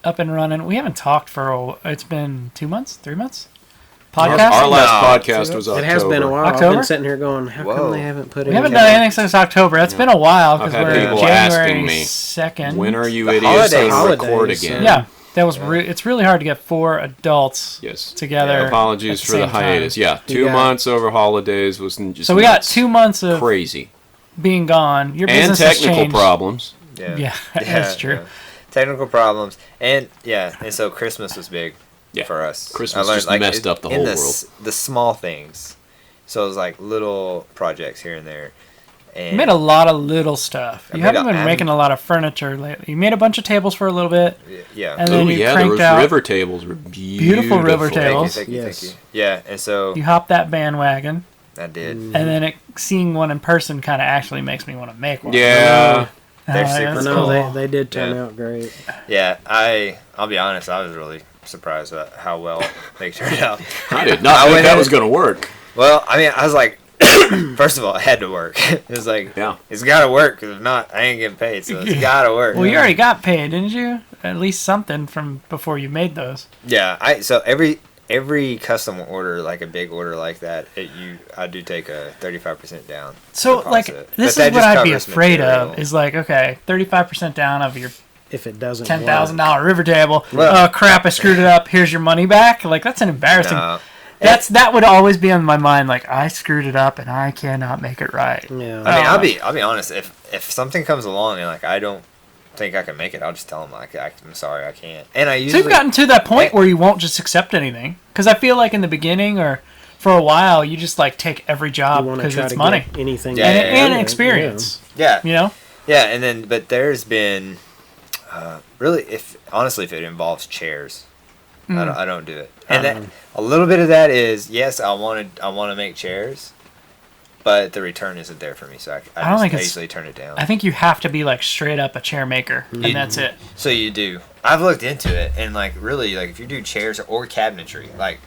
up and running. We haven't talked for it's been 2 months, 3 months. Podcast. Our last No. podcast was October. It has been a while. I've October? been sitting here going, how Whoa. come they haven't put we it haven't done anything since October. It's been a while because I've had we're people asking January me, 2nd. When are you The idiots going to holidays, record so- again? Yeah, that was. It's really hard to get 4 adults Yes. together. Apologies at for the same time. hiatus. Yeah, 2 got- months over holidays was just So we got nuts. 2 months of Crazy. being gone. Your And business has technical changed. problems. Yeah, that's true. yeah. Technical problems, and so Christmas was big for us. Christmas I learned, just messed up the whole world. The small things. So it was like little projects here and there. And You made a lot of little stuff. I You made haven't been making a lot of furniture lately. You made a bunch of tables for a little bit, yeah. and Oh then you yeah, cranked those out. river tables were beautiful. river tables. Thank you, Yes. thank you. Yeah, and so You hopped that bandwagon, I did. and then seeing one in person kind of actually makes me want to make one. Yeah. They're Oh, super I that's know cool. they did turn Yeah. out great. Yeah, I'll be honest, I was really surprised at how well they turned out. I did not think went that in- was going to work. Well, I mean, I was like, first of all, it had to work. It was like, Yeah. it's got to work, because if not, I ain't getting paid, so it's got to work. Well, you already got paid, didn't you? At least something from before you made those. Yeah, so every custom order, like a big order like that, I do take a 35% down. So, deposit. like, But this that is what just I'd be covers afraid material. of. Is like, okay, 35% down of your If it doesn't $10,000 river table. Well- Oh crap! I screwed it up. Here's your money back. Like that's an embarrassing. No. That would always be on my mind. Like I screwed it up and I cannot make it right. Yeah. I mean, I'll be honest. If something comes along and like I don't think I can make it, I'll just tell them like I'm sorry, I can't. And I So usually you've gotten to that point where you won't just accept anything. Because I feel like in the beginning or for a while, you just like take every You job want to because try it's to money get anything. Yeah, and yeah, experience. yeah. You know. Yeah, and then but there's been really if it involves chairs, I don't do it. And that a little bit of that is yes, I want to make chairs, but the return isn't there for me, so I don't think I it's- usually turn it down. I think you have to be like straight up a chair maker, and that's it. So you do. I've looked into it, and like really, like if you do chairs or cabinetry, like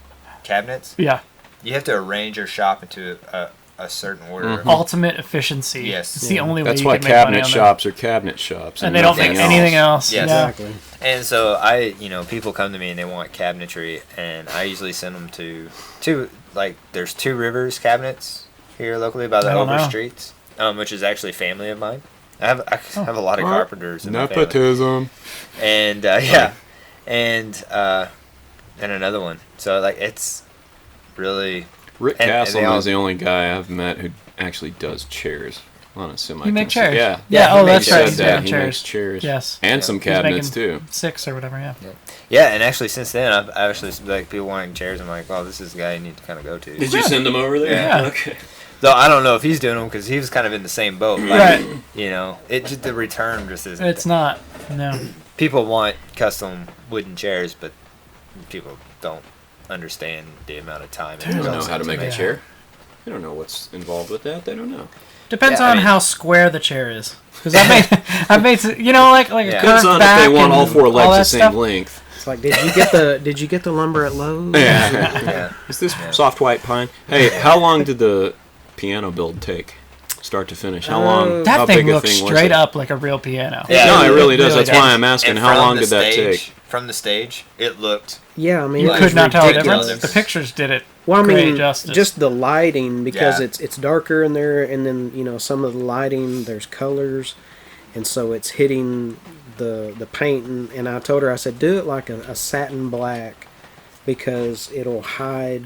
cabinets, Yeah. you have to arrange your shop into a certain order. Ultimate efficiency. Yes. It's the only way That's you why can make money cabinet on shops are cabinet shops. and they don't nothing make else. anything else. Yes. Yeah. Exactly. And so people come to me and they want cabinetry, and I usually send them to like there's Two Rivers cabinets here locally by the I don't over know. streets, which is actually family of mine. I have a lot of What? carpenters in my family. Nepotism. And yeah, and another one. So like it's really Rick And they Castleman all- is the only guy I've met who actually does chairs on a semi. You make chairs. Yeah. Yeah. he Oh, makes that's right. He He's said that. making He chairs. makes chairs. Yes. And some He's cabinets making too. 6 or whatever. Yeah. yeah. And actually since then I've actually like people wanting chairs. I'm like, well, this is the guy you need to kind of go to. Did you send them over there? Yeah. Okay. Though I don't know if he's doing them because he was kind of in the same boat. Like, Right. You know, it just the return just isn't. It's not. No. People want custom wooden chairs, but people don't understand the amount of time. They don't know how to make a Yeah. chair. They don't know what's involved with that. They don't know. Depends Yeah, I on mean- how square the chair is. Because I've made like a Yeah. curved Depends on if back they want and all four all legs that the same stuff. length. It's like, did you get the lumber at Lowe's? Yeah. Yeah. Is this soft white pine? Hey, how long did the piano build take, start to finish? How long? That how thing big a looks thing was straight it? up like a real piano. Yeah. No, it really does. really That's does. why I'm asking. And How from long the did that stage- take? From the stage, it looked. Yeah, I mean, You it could was not tell the ridiculous. difference. The pictures did it. Well, I great mean, justice. just the lighting because Yeah. it's darker in there, and then some of the lighting there's colors, and so it's hitting the paint. And I told her, I said, do it like a satin black because it'll hide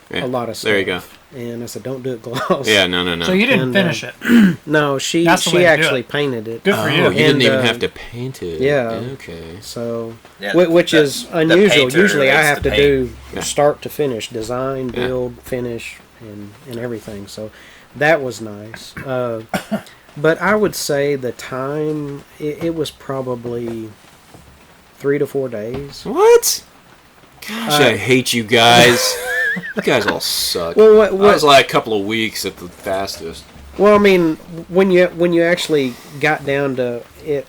Yeah, a lot of stuff. there you go. And I said, don't do it gloss. Yeah, no. So you didn't And, finish it. No, she That's the way to do actually it. painted it. Good for you. You didn't And, even have to paint it. yeah. Okay. So, Yeah, which the- is the unusual. painter Usually I likes have to to paint. do Yeah. start to finish, design, Yeah. build, finish, and everything. So that was nice. But I would say the time, it was probably 3 to 4 days. What? Gosh, I hate you guys. You guys all suck. Well, I was like a couple of weeks at the fastest. Well, I mean, when you actually got down to it,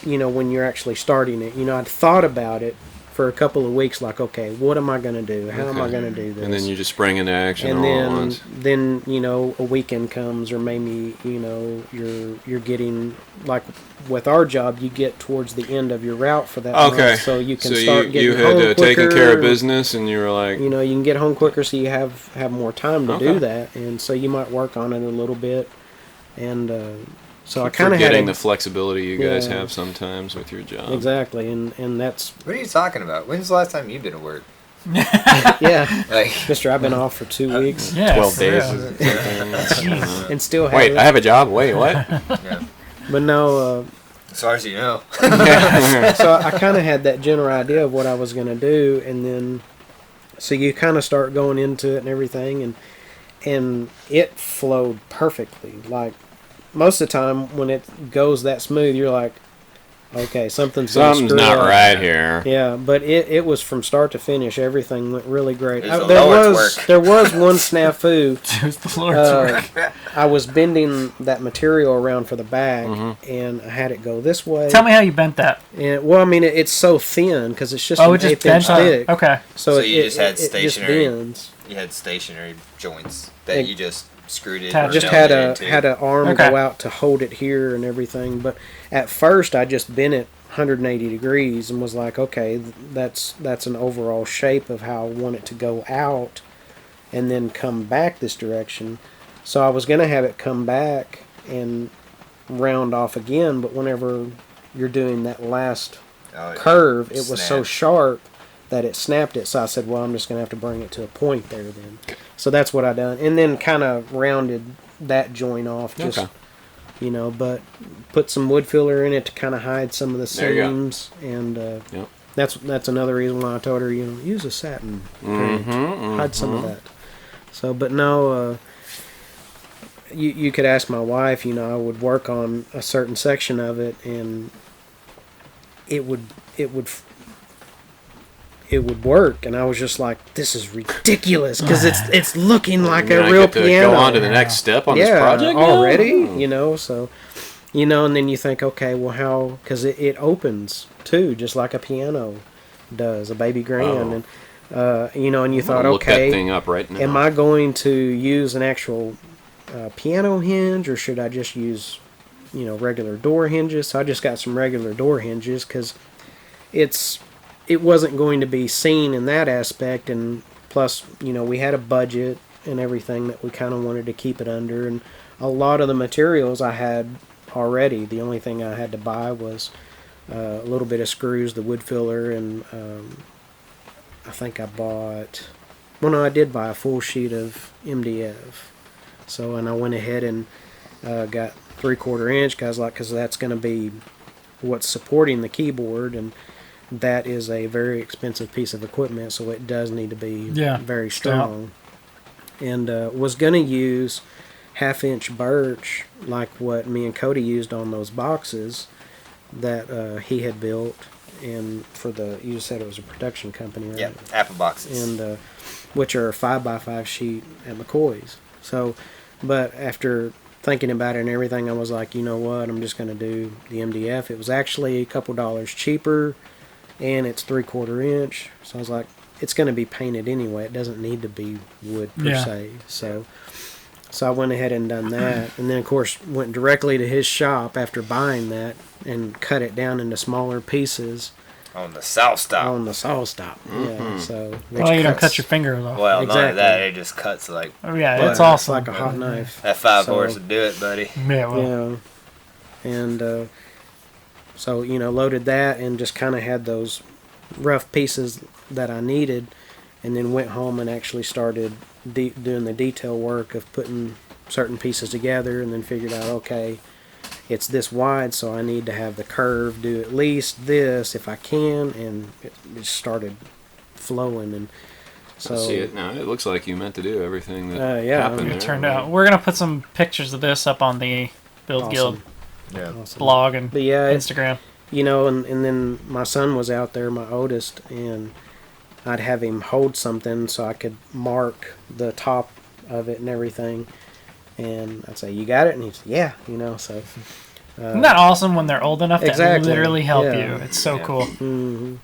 when you're actually starting it, I'd thought about it for a couple of weeks, like, okay, what am I going to do? How am I Okay. going to do this? And then you just spring into action And all then, at once. a weekend comes, or maybe, you're getting, like with our job, you get towards the end of your route for that Okay. month, so you can so start you getting had home taken quicker, care of business, and you were like, you can get home quicker, so you have more time to Okay. do that, and so you might work on it a little bit, and so I kind of had forgetting the flegestility you guys Yeah. have sometimes with your job. exactly, and that's What are you talking about? When's the last time you've been to work? yeah, Like, Mister, I've been off for 2 weeks Yeah, 12 for days. real. Or something. and still have Wait, it. I have a job? Wait, what? yeah. But no. As far as you know. So I kind of had that general idea of what I was going to do, and then so you kind of start going into it and everything, and it flowed perfectly. Like most of the time when it goes that smooth, you're like, okay, something's gonna Something's screw not up. right here. Yeah, but it was from start to finish. Everything went really great. It was the There Lord's was work. there was one snafu. It was the Lord's work. I was bending that material around for the back, Mm-hmm. and I had it go this way. Tell me how you bent that. And well, I mean, it's so thin because it's just Oh, an it just 1/8 bent inch thick. Okay. So it, you just had it just stationary- bends. You had stationary joints that Ex- you just screwed it. Attached. or Just nailed had it a into. had an arm Okay. go out to hold it here and everything. But at first, I just bent it 180 degrees and was like, okay, that's an overall shape of how I want it to go out, and then come back this direction. So I was gonna have it come back and round off again, but whenever you're doing that last Oh, yeah. curve, it was so Snap. sharp that it snapped it. So I said, well, I'm just going to have to bring it to a point there then. So that's what I done. And then kind of rounded that joint off, just, Okay. but put some wood filler in it to kind of hide some of the There you go. seams. And Yep. that's another reason why I told her, use a satin print, hide some of that. So, but no, you could ask my wife, I would work on a certain section of it, and it would work, and I was just like, this is ridiculous because it's looking like You mean a I real get to piano. Go on to the next step on this project now? already. Oh. So and then you think, okay, well, how? Because it opens too, just like a piano does, a baby grand, and and you I'm thought, gonna look okay, that thing up right now. am I going to use an actual piano hinge, or should I just use regular door hinges? So I just got some regular door hinges because it wasn't going to be seen in that aspect, and plus we had a budget and everything that we kind of wanted to keep it under, and a lot of the materials I had already. The only thing I had to buy was a little bit of screws, the wood filler, and I think I bought, well, no, I did buy a full sheet of MDF. So, and I went ahead and got 3/4 inch, because that's going to be what's supporting the keyboard, and that is a very expensive piece of equipment, so it does need to be very strong. And was going to use 1/2 inch birch, like what me and Cody used on those boxes that he had built, and you said it was a production company, right? Yeah, apple boxes. And which are a 5x5 sheet at McCoy's. So, but after thinking about it and everything, I was like, you know what, I'm just going to do the MDF. It was actually a couple dollars cheaper, and it's 3/4 inch. So I was like, it's going to be painted anyway. It doesn't need to be wood per se. So I went ahead and done that, and then of course went directly to his shop after buying that and cut it down into smaller pieces On the south stop. on the saw stop. Yeah. So which Well, you don't cuts- cut your fingers off. Well, none of Exactly. that. It just cuts like Oh, yeah, but it's awesome. like a hot knife. that 5 So- horse would do it, buddy. Yeah, well, Yeah. And so loaded that and just kind of had those rough pieces that I needed, and then went home and actually started doing the detail work of putting certain pieces together, and then figured out, okay, it's this wide, so I need to have the curve do at least this if I can, and it just started flowing. And so I see it now. It looks like you meant to do everything that yeah, happened there. It turned out. We're gonna put some pictures of this up on the Build Guild blog and but yeah, Instagram. You know, and then my son was out there, my oldest, and I'd have him hold something so I could mark the top of it and everything. And I'd say, "You got it?" And he'd say, "Yeah," you know. So isn't that awesome when they're old enough exactly. to literally help Yeah. you? It's so cool. Mm-hmm.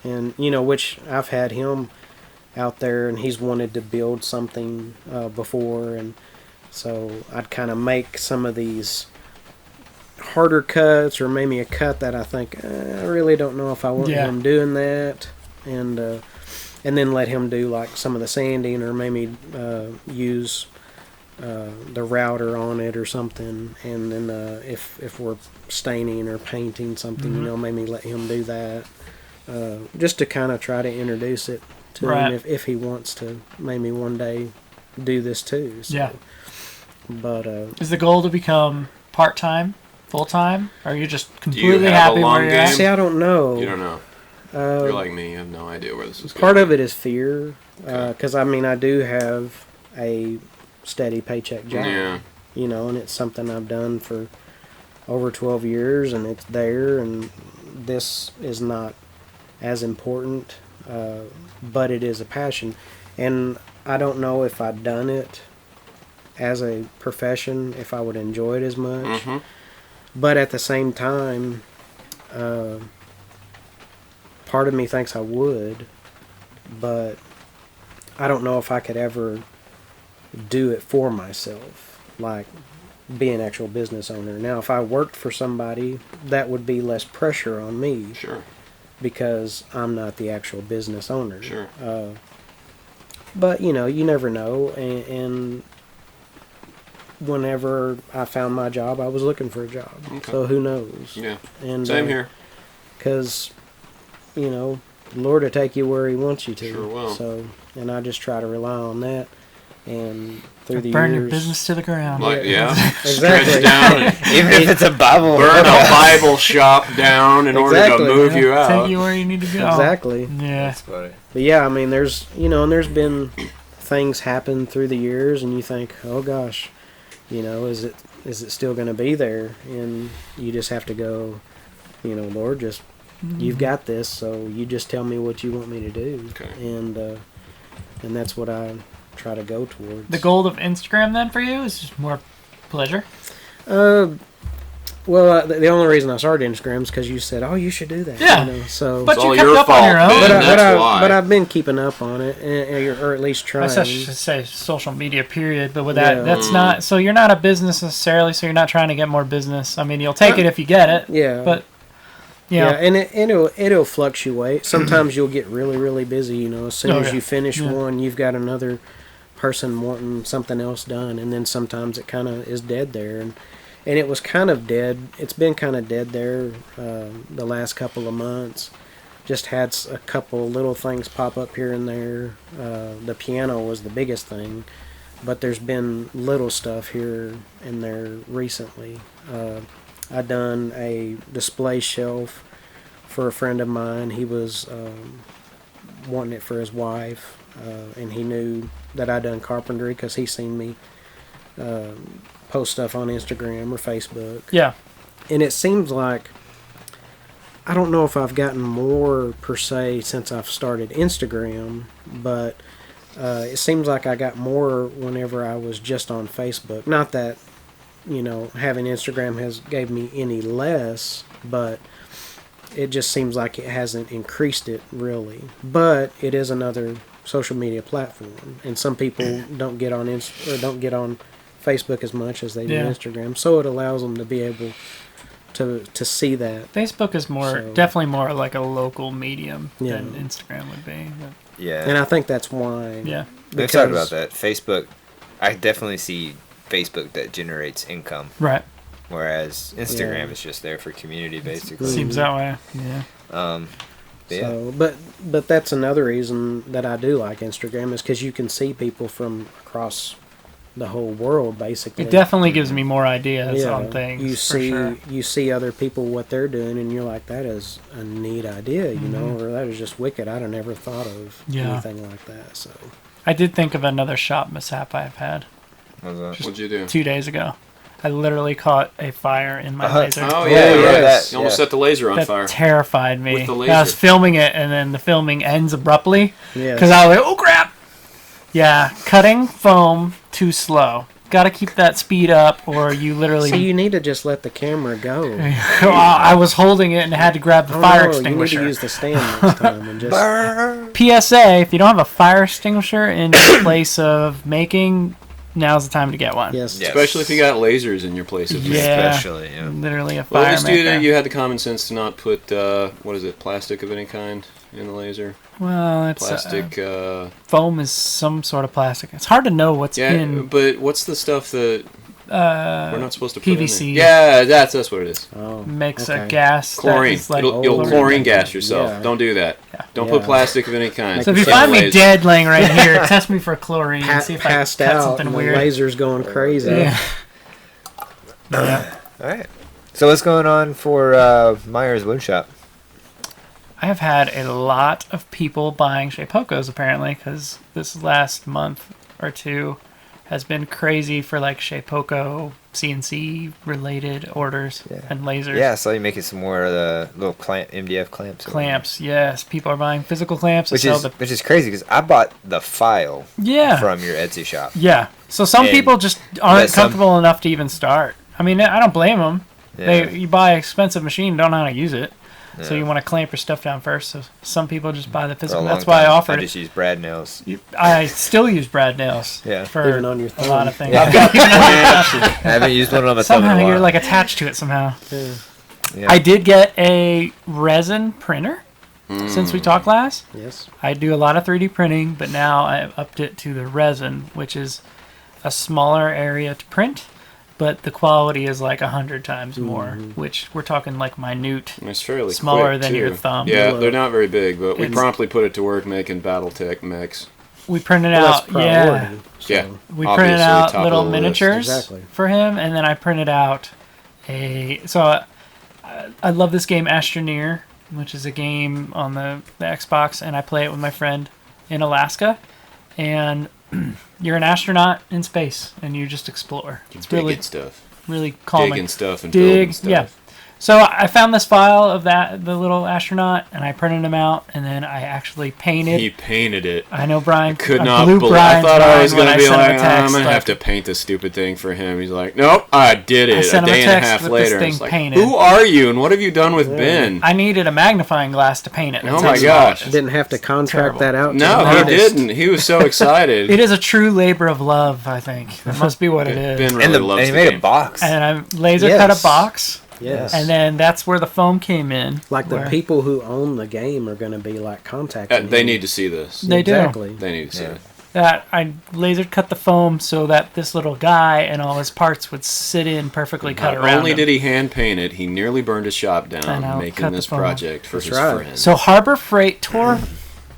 And you know, which I've had him out there, and he's wanted to build something before, and so I'd kind of make some of these harder cuts, or maybe a cut that I think I really don't know if I want him doing that, and then let him do like some of the sanding, or maybe use the router on it or something, and then if we're staining or painting something, you know, maybe let him do that, just to kind of try to introduce it to him if he wants to maybe one day do this too. So. Yeah. But is the goal to become part-time, full-time, or are you just you completely have happy a long where you're game? at? See, I don't know. You don't know. You're like me. You have no idea where this is going. Part of it is fear, because I mean, I do have a steady paycheck job. Yeah. You know, and it's something I've done for over 12 years, and it's there, and this is not as important, but it is a passion. And I don't know if I'd done it as a profession, if I would enjoy it as much. Mm-hmm. But at the same time, part of me thinks I would, but I don't know if I could ever do it for myself, like be an actual business owner. Now, if I worked for somebody, that would be less pressure on me. Sure. Because I'm not the actual business owner. Sure. But, you know, you never know. And whenever I found my job, I was looking for a job. Okay. So who knows? Yeah. And, Same here. Because, you know, the Lord will take you where He wants you to. Sure will. So, and I just try to rely on that. And through the burn years, your business to the ground. Like, yeah. Exactly. Stretch down. Even if it's a Bible. Burn a Bible shop down in order to Exactly, move yeah. you out. Take you where you need to go. Exactly. Yeah. That's funny. But yeah, I mean, there's, you know, and there's been things happen through the years, and you think, oh gosh, you know, is it still going to be there? And you just have to go, you know, Lord, just you've got this, so you just tell me what you want me to do. Okay. And that's what I try to go towards. The goal of Instagram then for you is just more pleasure? Well, the only reason I started Instagram is because you said, "Oh, you should do that." Yeah. You know, so, But It's you all kept your up on fault, your own. Ben. That's why. but I've been keeping up on it, or at least trying. I should say social media, period. But with that, Yeah. that's not. So you're not a business necessarily. So you're not trying to get more business. I mean, you'll take it if you get it. Yeah. But you know, yeah, and it'll fluctuate. Sometimes you'll get really, really busy. You know, as soon as you finish one, you've got another person wanting something else done, and then sometimes it kind of is dead there. And it was kind of dead. It's been kind of dead there the last couple of months. Just had a couple little things pop up here and there. The piano was the biggest thing, but there's been little stuff here and there recently. I done a display shelf for a friend of mine. He was wanting it for his wife, and he knew that I done carpentry because he seen me post stuff on Instagram or Facebook. yeah. And it seems like, I don't know if I've gotten more per se since I've started Instagram, but it seems like I got more whenever I was just on Facebook. Not that, you know, having Instagram has gave me any less, but it just seems like it hasn't increased it really. But it is another social media platform, and some people don't get on don't get on Facebook as much as they do Instagram, so it allows them to be able to see that. Facebook is definitely more like a local medium than Instagram would be. But. Yeah. And I think that's why. Yeah. We've talked about that. Facebook, I definitely see Facebook that generates income. Right. Whereas Instagram is just there for community, basically. Seems that way. Yeah. So, but that's another reason that I do like Instagram is because you can see people from across the whole world, basically. It definitely gives me more ideas on things. You see other people what they're doing, and you're like, that is a neat idea, you know, or that is just wicked. I'd have never thought of anything like that. So I did think of another shop mishap I've had. What was that? What'd you do? 2 days ago. I literally caught a fire in my laser. Oh yeah, that, you almost set the laser on That fire. terrified me. With the laser. I was filming it, and then the filming ends abruptly yeah, because I was like, "Oh crap!" Yeah, cutting foam too slow. Got to keep that speed up, or you literally. so you need to just let the camera go. I was holding it and had to grab the fire extinguisher. You need to use the stand next time and just. PSA: if you don't have a fire extinguisher in your place of making, now's the time to get one. Yes. Especially if you got lasers in your place of making. Yeah, Especially, yeah. literally a Well, fire at least maker. you had the common sense to not put plastic of any kind in the laser. Well, it's Plastic. foam is some sort of plastic. It's hard to know what's Yeah, in but what's the stuff that we're not supposed to put PVC. in there? Yeah, that's what it is. Oh, makes okay. a gas. Chlorine. That is like You'll chlorine gas yourself. Yeah. Don't do that. Yeah. Don't Yeah. put plastic of any kind. So if you in find the me laser. dead laying right here, test me for chlorine and see if I Passed cut out, something and the weird. laser's going crazy. Yeah. Yeah. All right. So what's going on for Myers Woodshop? I have had a lot of people buying Shapeokos apparently because this last month or two has been crazy for like Shapeoko CNC related orders and lasers. Yeah, I saw you making some more of the little MDF clamps. Clamps, yes. People are buying physical clamps. Which is crazy because I bought the file from your Etsy shop. Yeah. So some And people just aren't some- comfortable enough to even start. I mean, I don't blame them. Yeah. You buy an expensive machine, don't know how to use it. So Yeah. you want to clamp your stuff down first. So some people just buy the For a physical. long That's why I time, offered I it. just use brad nails. I still use brad nails for Even on your a lot thumb. of things. I've got I haven't used one on my thumb in a Somehow while. you're like attached to it somehow. Yeah. I did get a resin printer since we talked last. Yes. I do a lot of 3D printing, but now I've upped it to the resin, which is a smaller area to print, but the quality is like 100 times more, which we're talking like minute. It's fairly Smaller quick, than too. your thumb. Yeah, they're not very big, but we It's- promptly put it to work making BattleTech mechs. We printed Well, out, that's priority. So. Yeah. we Obviously, printed out top little of the list. miniatures Exactly. for him, and then I printed out I love this game Astroneer, which is a game on the Xbox, and I play it with my friend in Alaska, and you're an astronaut in space, and you just explore. It's Digging really, stuff. really calming. Digging stuff and building stuff. Yeah. So I found this file of the little astronaut, and I printed him out, and then I actually painted. He painted it. I know Brian. Could I not blew believe. I Brian's thought I was mind when going to be sent him like, a text, I'm going to like, have to paint this stupid thing for him. He's like, nope, I did I it. A sent him a day and a text half with later. this thing It's like, painted. who are you and what have you done with Ben? I needed a magnifying glass to paint it. Oh my gosh. Didn't have to contract Terrible. that out. to No, an he artist. didn't. He was so excited. It is a true labor of love, I think. That must be what it is. Ben really And loves he the made game. a box. And I laser cut Yes. a box, Yes. and then that's where the foam came in. Like the where- people who own the game are going to be like contacting. They him. need to see this. They do. Exactly. They need to see Yeah. it. That I laser cut the foam so that this little guy and all his parts would sit in perfectly cut Not around only him. did he hand paint it, he nearly burned his shop I down know, cut making the this foam. project for That's his right. friend. So Harbor Freight tore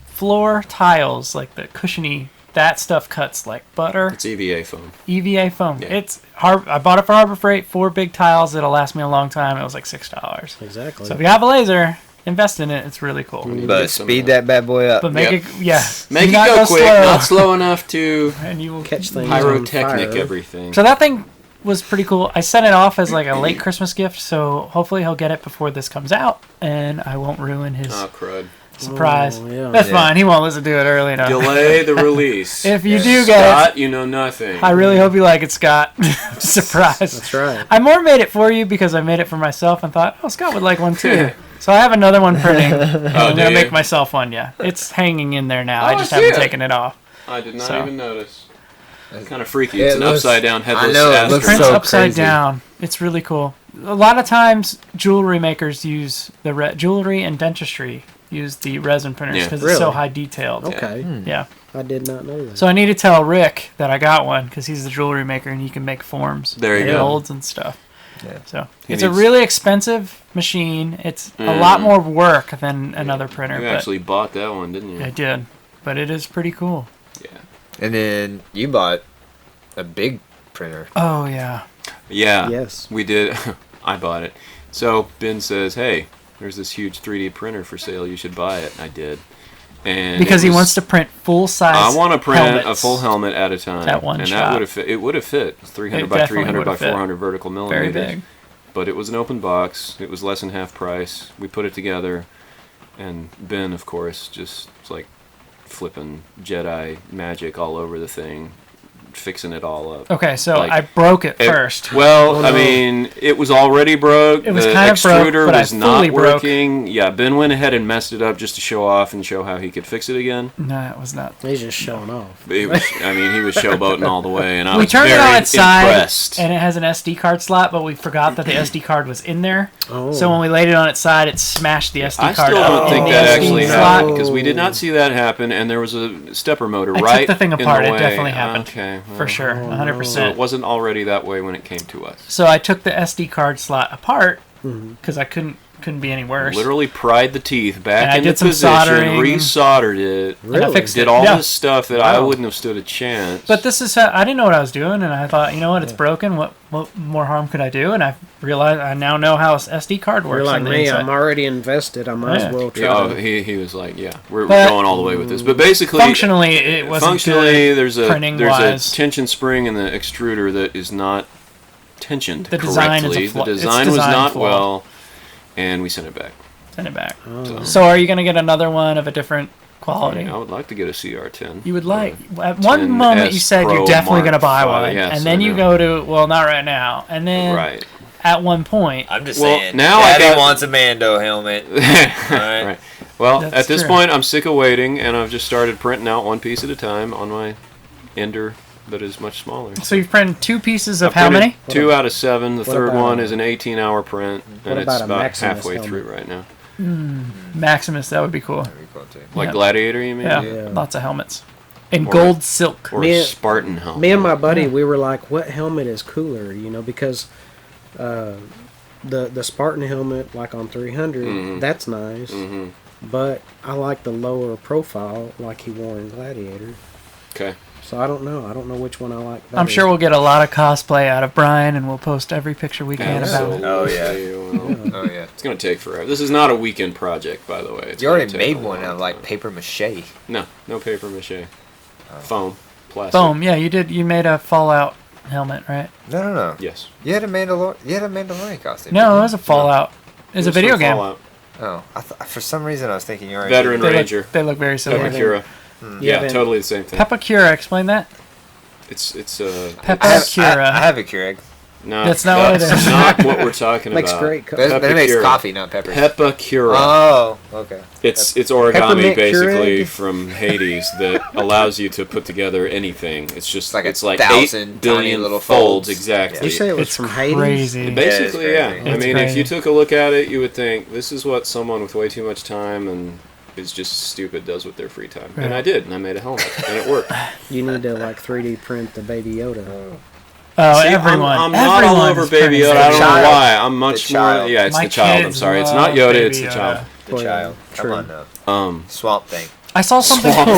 floor tiles, like the cushiony, that stuff cuts like butter. It's EVA foam. EVA foam. Yeah. I bought it for Harbor Freight, 4 big tiles. It'll last me a long time. It was like $6. Exactly. So if you have a laser, invest in it. It's really cool. But get some of speed that. that bad boy up. But make Yep. it, yeah. Make Do it not go quick, slow, not slow enough to and you will Catch things on pyrotechnic fire. everything. So that thing was pretty cool. I sent it off as like a late Christmas gift, so hopefully he'll get it before this comes out, and I won't ruin his Oh, crud. surprise. Oh, yeah. That's Yeah. fine. He won't listen to it early enough. Delay the release. If you do get Scott, you know nothing. it, I really hope you like it, Scott. Surprise. That's right. I more made it for you because I made it for myself and thought, oh, Scott would like one too. So I have another one printing. And I'm do gonna you? make myself one. Yeah, it's hanging in there now. I Oh, just I haven't see it. taken it off. I did not So. even notice. Kind of freaky. It It's an looks- upside down headless I know, it asteroid. looks Prints so upside crazy. down. It's really cool. A lot of times, jewelry makers use the jewelry and dentistry use the resin printers Yeah. because it's so Really? high detailed. Okay. Yeah. I did not know that. So I need to tell Rick that I got one because he's the jewelry maker and he can make forms, There you and go. molds and stuff. Yeah. So He it's a needs- really expensive machine. It's a lot more work than another printer. You but actually bought that one, didn't you? I did, but it is pretty cool. Yeah. And then you bought a big printer. Oh yeah. Yeah. Yes. We did. I bought it. So Ben says, "Hey, there's this huge 3D printer for sale. You should buy it." I did. And Because he wants to print full size. I want to print a helmets. full helmet at a time. At one and shot. that would have fit. It would have fit 300 It by definitely 300 by would've fit. 400 vertical millimeters. Very big. But it was an open box. It was less than half price. We put it together, and Ben, of course, just like flipping Jedi magic all over the thing, fixing it all up. Okay, so Like, I broke it first. Well, Oh, I no. mean, it was already broke. It was the kind of broke, extruder but I was not fully broke. working. Yeah, Ben went ahead and messed it up just to show off and show how he could fix it again. No, it was not. He's just showing off. It was, I mean, he was showboating all the way, and I We was turned it very on its side, impressed. and it has an SD card slot, but we forgot that the SD card was in there. Oh. So when we laid it on its side, it smashed the SD I card still out don't in think the that SD actually slot. happened because we did not see that happen, and there was a stepper motor I took right the thing in apart. the It way. definitely happened. Okay, For sure, Oh, 100%. So it wasn't already that way when it came to us. So I took the SD card slot apart because I couldn't be any worse. Literally pried the teeth And back I into did some position, soldering. re-soldered it, And I Really? fixed did it. all Yeah. this stuff that I Wow. wouldn't have stood a chance. But this is how, I didn't know what I was doing, and I thought, you know what, it's broken. What more harm could I do? And I realized I now know how an SD card works. You're like on the me. inside. I'm already invested. I might Yeah. as well try. Yeah, oh, to... he was like, yeah, we're But- going all the way with this. But basically, Functionally, it wasn't functionally, good. there's a printing-wise. tension spring in the extruder that is not tensioned The design is a correctly. flaw- The it's design was design not flaw. well, and we sent it back. Send it back. Oh. So are you going to get another one of a different quality? I would like to get a CR10. You would like. At one moment you 10S said you're Pro definitely Mark going to buy V, one, yes, and then I you know. go to, well, not right now. And then Right. at one point, I'm just Well, saying. now I Daddy got- wants a Mando helmet. Alright. Right. Well, That's at this true. point, I'm sick of waiting, and I've just started printing out one piece at a time on my ender that is much smaller. so you've printed two pieces of I've how printed many? 2 out of 7. The what third about- one is an 18-hour print, What and it's about a about Maximus halfway helmet? through right now. Maximus, that would be cool. Very cool, too. Like Yeah. Gladiator, you mean? Yeah, Yeah. lots of helmets. And Or- gold silk. Or Me a and- Spartan helmet. Me and my buddy, we were like, "What helmet is cooler?" You know, because the Spartan helmet, like on 300, Mhm. that's nice. Mm-hmm. But I like the lower profile, like he wore in Gladiator. Okay. So I don't know. I don't know which one I like better. I'm sure we'll get a lot of cosplay out of Brian, and we'll post every picture we can about it. Oh, yeah. Well, Oh, yeah. it's going to take forever. This is not a weekend project, by the way. It's You gonna already take made a one long out of, like, time. paper mache. No paper mache. Oh. Foam. Plastic. Foam, yeah, you did. You made a Fallout helmet, right? No. Yes. You had a Mandalorian costume. No, it didn't was a Fallout. It's a It was video from game. Fallout. you? Oh, for some reason I was thinking you already. Veteran They Ranger. look, they look very similar. Pepakura. You Yeah, haven't- totally the same thing. Pepakura, explain that. It's Pepakura. I have a Keurig. not. That's not what it is. not what we're talking Makes about. great. But it makes Pepakura. coffee, not peppers. Pepakura. Oh, okay. It's origami Peppermint basically Keurig? from Hades that allows you to put together anything. It's just Like a it's like 1,000 8 billion tiny little folds folds. exactly. Did you say it was It's from Hades? crazy. Basically, Yeah, yeah. it's I crazy. mean, It's if you crazy. took a look at it, you would think this is what someone with way too much time and is just stupid does with their free time. And Right. I did, and I made a helmet, and it worked. You need to like 3D print the Baby Yoda. Oh, See, everyone. I'm not all everyone over is Baby printing Yoda. I don't know Child. why. I'm much The more. child. Yeah, it's My the child. I'm kids sorry. It's love not Yoda. Baby It's the child. The Well, child. Come true. on now. Swamp Thing. I saw something cool.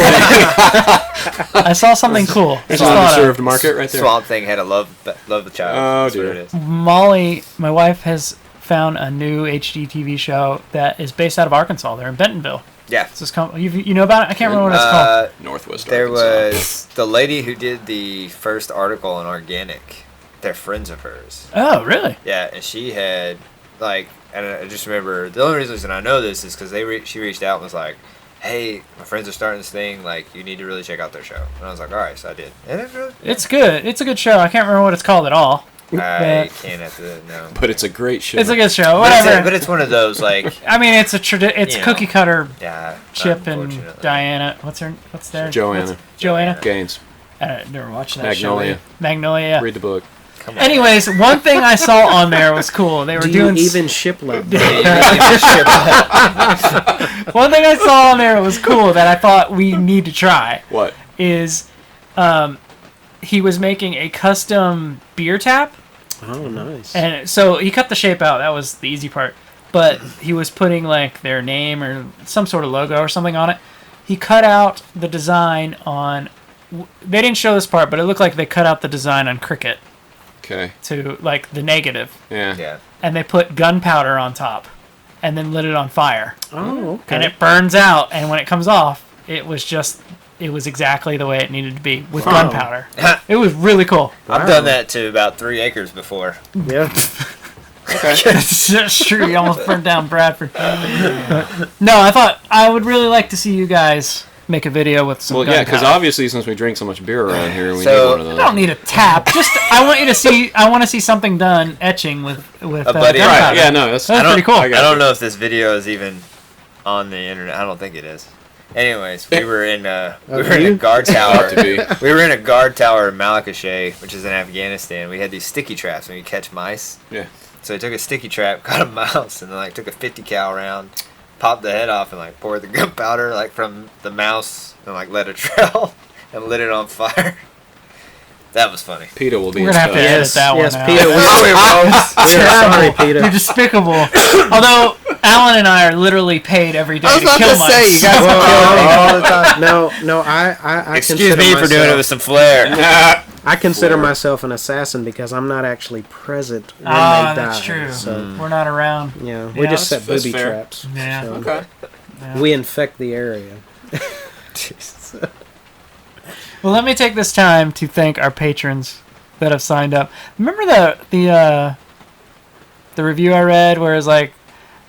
I saw something cool. I There's just an thought of- underserved market right there. Swamp Thing had a love the child. Oh, That's what dear. it is. Molly, my wife, has found a new HGTV show that is based out of Arkansas. They're in Bentonville. Yeah. It's this you know about it? I can't remember what it's called. Northwest There Arkansas. was the lady who did the first article on organic. They're friends of hers. Oh, really? Yeah, and she had like, and I just remember the only reason I know this is because she reached out and was like, "Hey, my friends are starting this thing. Like, you need to really check out their show." And I was like, "All right," so I did. And it's really, It's good. It's a good show. I can't remember what it's called at all. I can't have to know. But it's a great show. It's a good show. But Whatever. it's one of those like, I mean, it's it's You know. cookie cutter. yeah, Chip and unfortunately. Diana. What's their Joanna. Joanna. Gaines. I never watched that Magnolia. show. Magnolia. Yeah. Read the book. Come on. Anyways, one thing I saw on there was cool. They were Do you doing even ship love? one thing I saw on there was cool that I thought we need to try What? is he was making a custom beer tap Oh, nice. And so he cut the shape out. That was the easy part. But he was putting like their name or some sort of logo or something on it. He cut out the design on. They didn't show this part, but it looked like they cut out the design on Cricut Okay. to like the negative, Yeah. Yeah. and they put gunpowder on top, and then lit it on fire, Oh, okay. and it burns out. And when it comes off, it was exactly the way it needed to be with Wow. gunpowder. It was really cool. I've done that to about 3 acres before. Yeah. That's true. You almost burnt down Bradford. No, I thought I would really like to see you guys make a video with some. Well, yeah, because gunpowder. obviously since we drink so much beer around here, we So- need one of those. I don't need a tap. Just I want you to see. I want to see something done etching with A buddy- gunpowder. Right? Yeah. No. That's That's pretty cool. I don't know if this video is even on the internet. I don't think it is. Anyways, we were in a guard tower. to be. We were in a guard tower in Malakashay, which is in Afghanistan. We had these sticky traps when you catch mice. Yeah. So I took a sticky trap, caught a mouse, and then like took a 50 cal round, popped the head off, and like poured the gunpowder like from the mouse, and like let it trail, and lit it on fire. That was funny. PETA will be We're in gonna have to touch. edit that yes, one out. Peter. We are sorry, Peter. You're despicable. Although Alan and I are literally paid every day I was to about kill to mice. say, you guys all the time. No, I Excuse consider me for doing it myself- with some flair. I consider myself an assassin because I'm not actually present when Ah, they die. that's true. So, We're not around. yeah, we Yeah, just set that's booby fair. traps. Yeah. So Okay. Yeah. we infect the area. Well, let me take this time to thank our patrons that have signed up. Remember the review I read where it's like,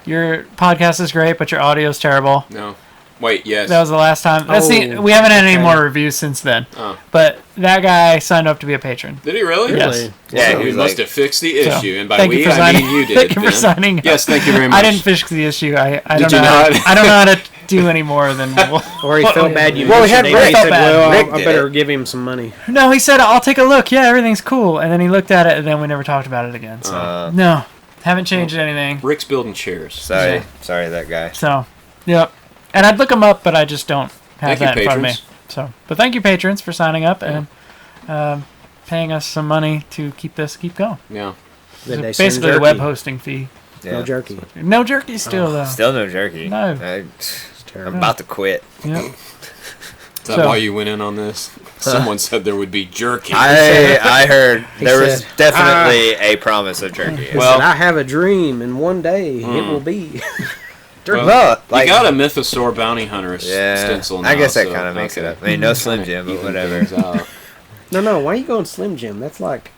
your podcast is great, but your audio is terrible. No. Wait. Yes. That was the last time. We haven't had any more reviews since then. Oh. But that guy signed up to be a patron. Did he really? Yes. Really? Yeah, So he we was must like, have fixed the So, issue, and by thank you we for I signing. mean you did. Thank you for Ben. signing up. Yes. Thank you very much. I didn't fix the issue. I Did don't you know. not? I don't know how to do any more than. Or he felt bad you Well, we mentioned had it. Rick. He said, Felt bad. well, Rick I did better it. give him some money. No, he said, I'll take a look. Yeah, everything's cool. And then he looked at it, and then we never talked about it again. So no, haven't changed anything. Rick's building chairs. sorry, that guy. So, yep. And I'd look him up, but I just don't have Thank you, that in front of me. patrons. So, but thank you, patrons, for signing up and paying us some money to keep going. Yeah. Did they It's send basically the jerky? web hosting fee. Yeah. No jerky. No jerky still, though. Still no jerky. No. I'm terrible. about to quit. Yep. Is that So- why you went in on this? Someone said there would be jerky. I heard He there was said, definitely a promise of jerky. He Well- said, I have a dream, and one day it will be. Well, like, you got a Mythosaur bounty hunter yeah, stencil now, I guess that so, kind of makes it okay. up. I mean, no Slim Jim, but Even whatever. things out. No, why are you going Slim Jim? That's like,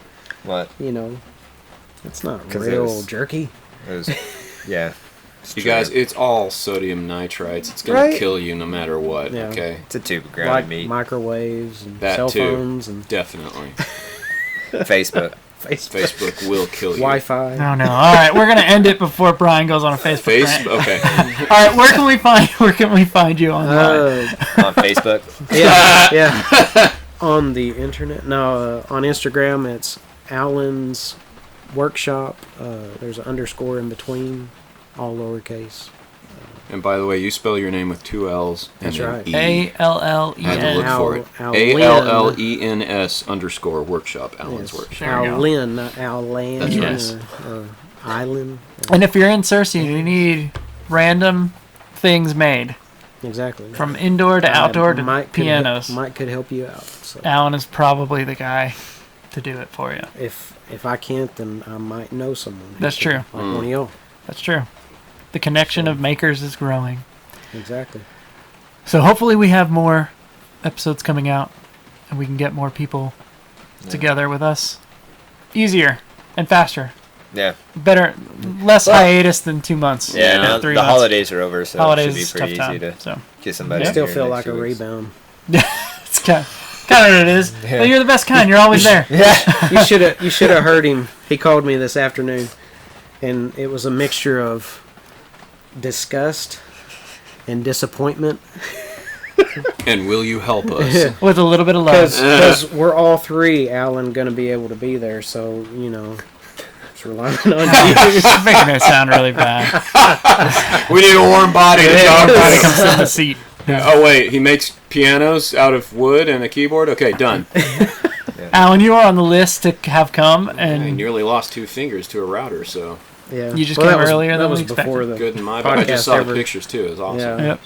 What? that's not 'Cause it real was- jerky. It was, yeah. It's You true. guys, it's all sodium nitrites. It's gonna Right? kill you no matter what. Yeah. Okay, It's a tube of ground Like meat. microwaves and That cell too. phones and definitely. Facebook. Facebook. Facebook will kill you. Wi-Fi. No. All right, we're gonna end it before Brian goes on a Facebook rant. Okay. All right, where can we find you online? On Facebook. Yeah. On the internet. No, on Instagram it's Alan's Workshop. There's an underscore in between, all lowercase. And by the way, you spell your name with 2 L's and That's an right. E. ALLEN. I had to look for it. Al- ALLENS_ workshop. Alan's Yes. workshop. There we go. Alin, not Alan. That's right. Yes. Or Island. And if you're in Cersei and you need random things made, Exactly. from indoor to outdoor to Mike pianos, Mike could help you out. So Alan is probably the guy to do it for you. if I can't, then I might know someone. who That's can, true. Like one of y'all. That's true. The connection of makers is growing. Exactly. So hopefully we have more episodes coming out and we can get more people together with us. Easier and faster. Yeah. Better, less hiatus than 2 months. Yeah, now 3 the months. holidays are over, so Holidays it should be is pretty tough easy time. to So get somebody. I in still here feel in like a 2 weeks. rebound. it's kind of what it is. Yeah. Well, you're the best kind. You're always there. Yeah. You should have heard him. He called me this afternoon, and it was a mixture of disgust and disappointment And will you help us? With a little bit of love. because we're all three, Alan, going to be able to be there. So it's relying on you. It's making it sound really bad. We need a warm body to talk Everybody about. comes from the seat. Oh wait, he makes pianos out of wood and a keyboard. Okay, done. Alan, you are on the list to have come, I and nearly lost 2 fingers to a router, so Yeah. You just that came was, earlier that than was we expected. before the good in my book. I just podcast saw ever. the pictures too. It was awesome. Yeah. Yep.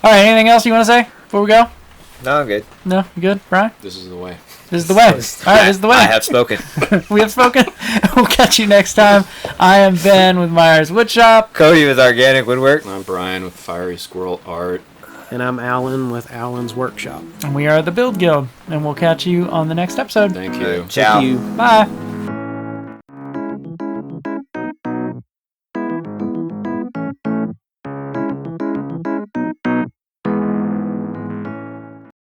All right, anything else you want to say before we go? No, I'm good. No, you good, Brian? This is the way. This is the way. All right, this is the way. I have spoken. We have spoken. We'll catch you next time. I am Ben with Myers Woodshop. Cody with Organic Woodwork. I'm Brian with Fiery Squirrel Art. And I'm Alan with Alan's Workshop. And we are the Build Guild. And we'll catch you on the next episode. Thank you. Ciao. Thank you. Bye.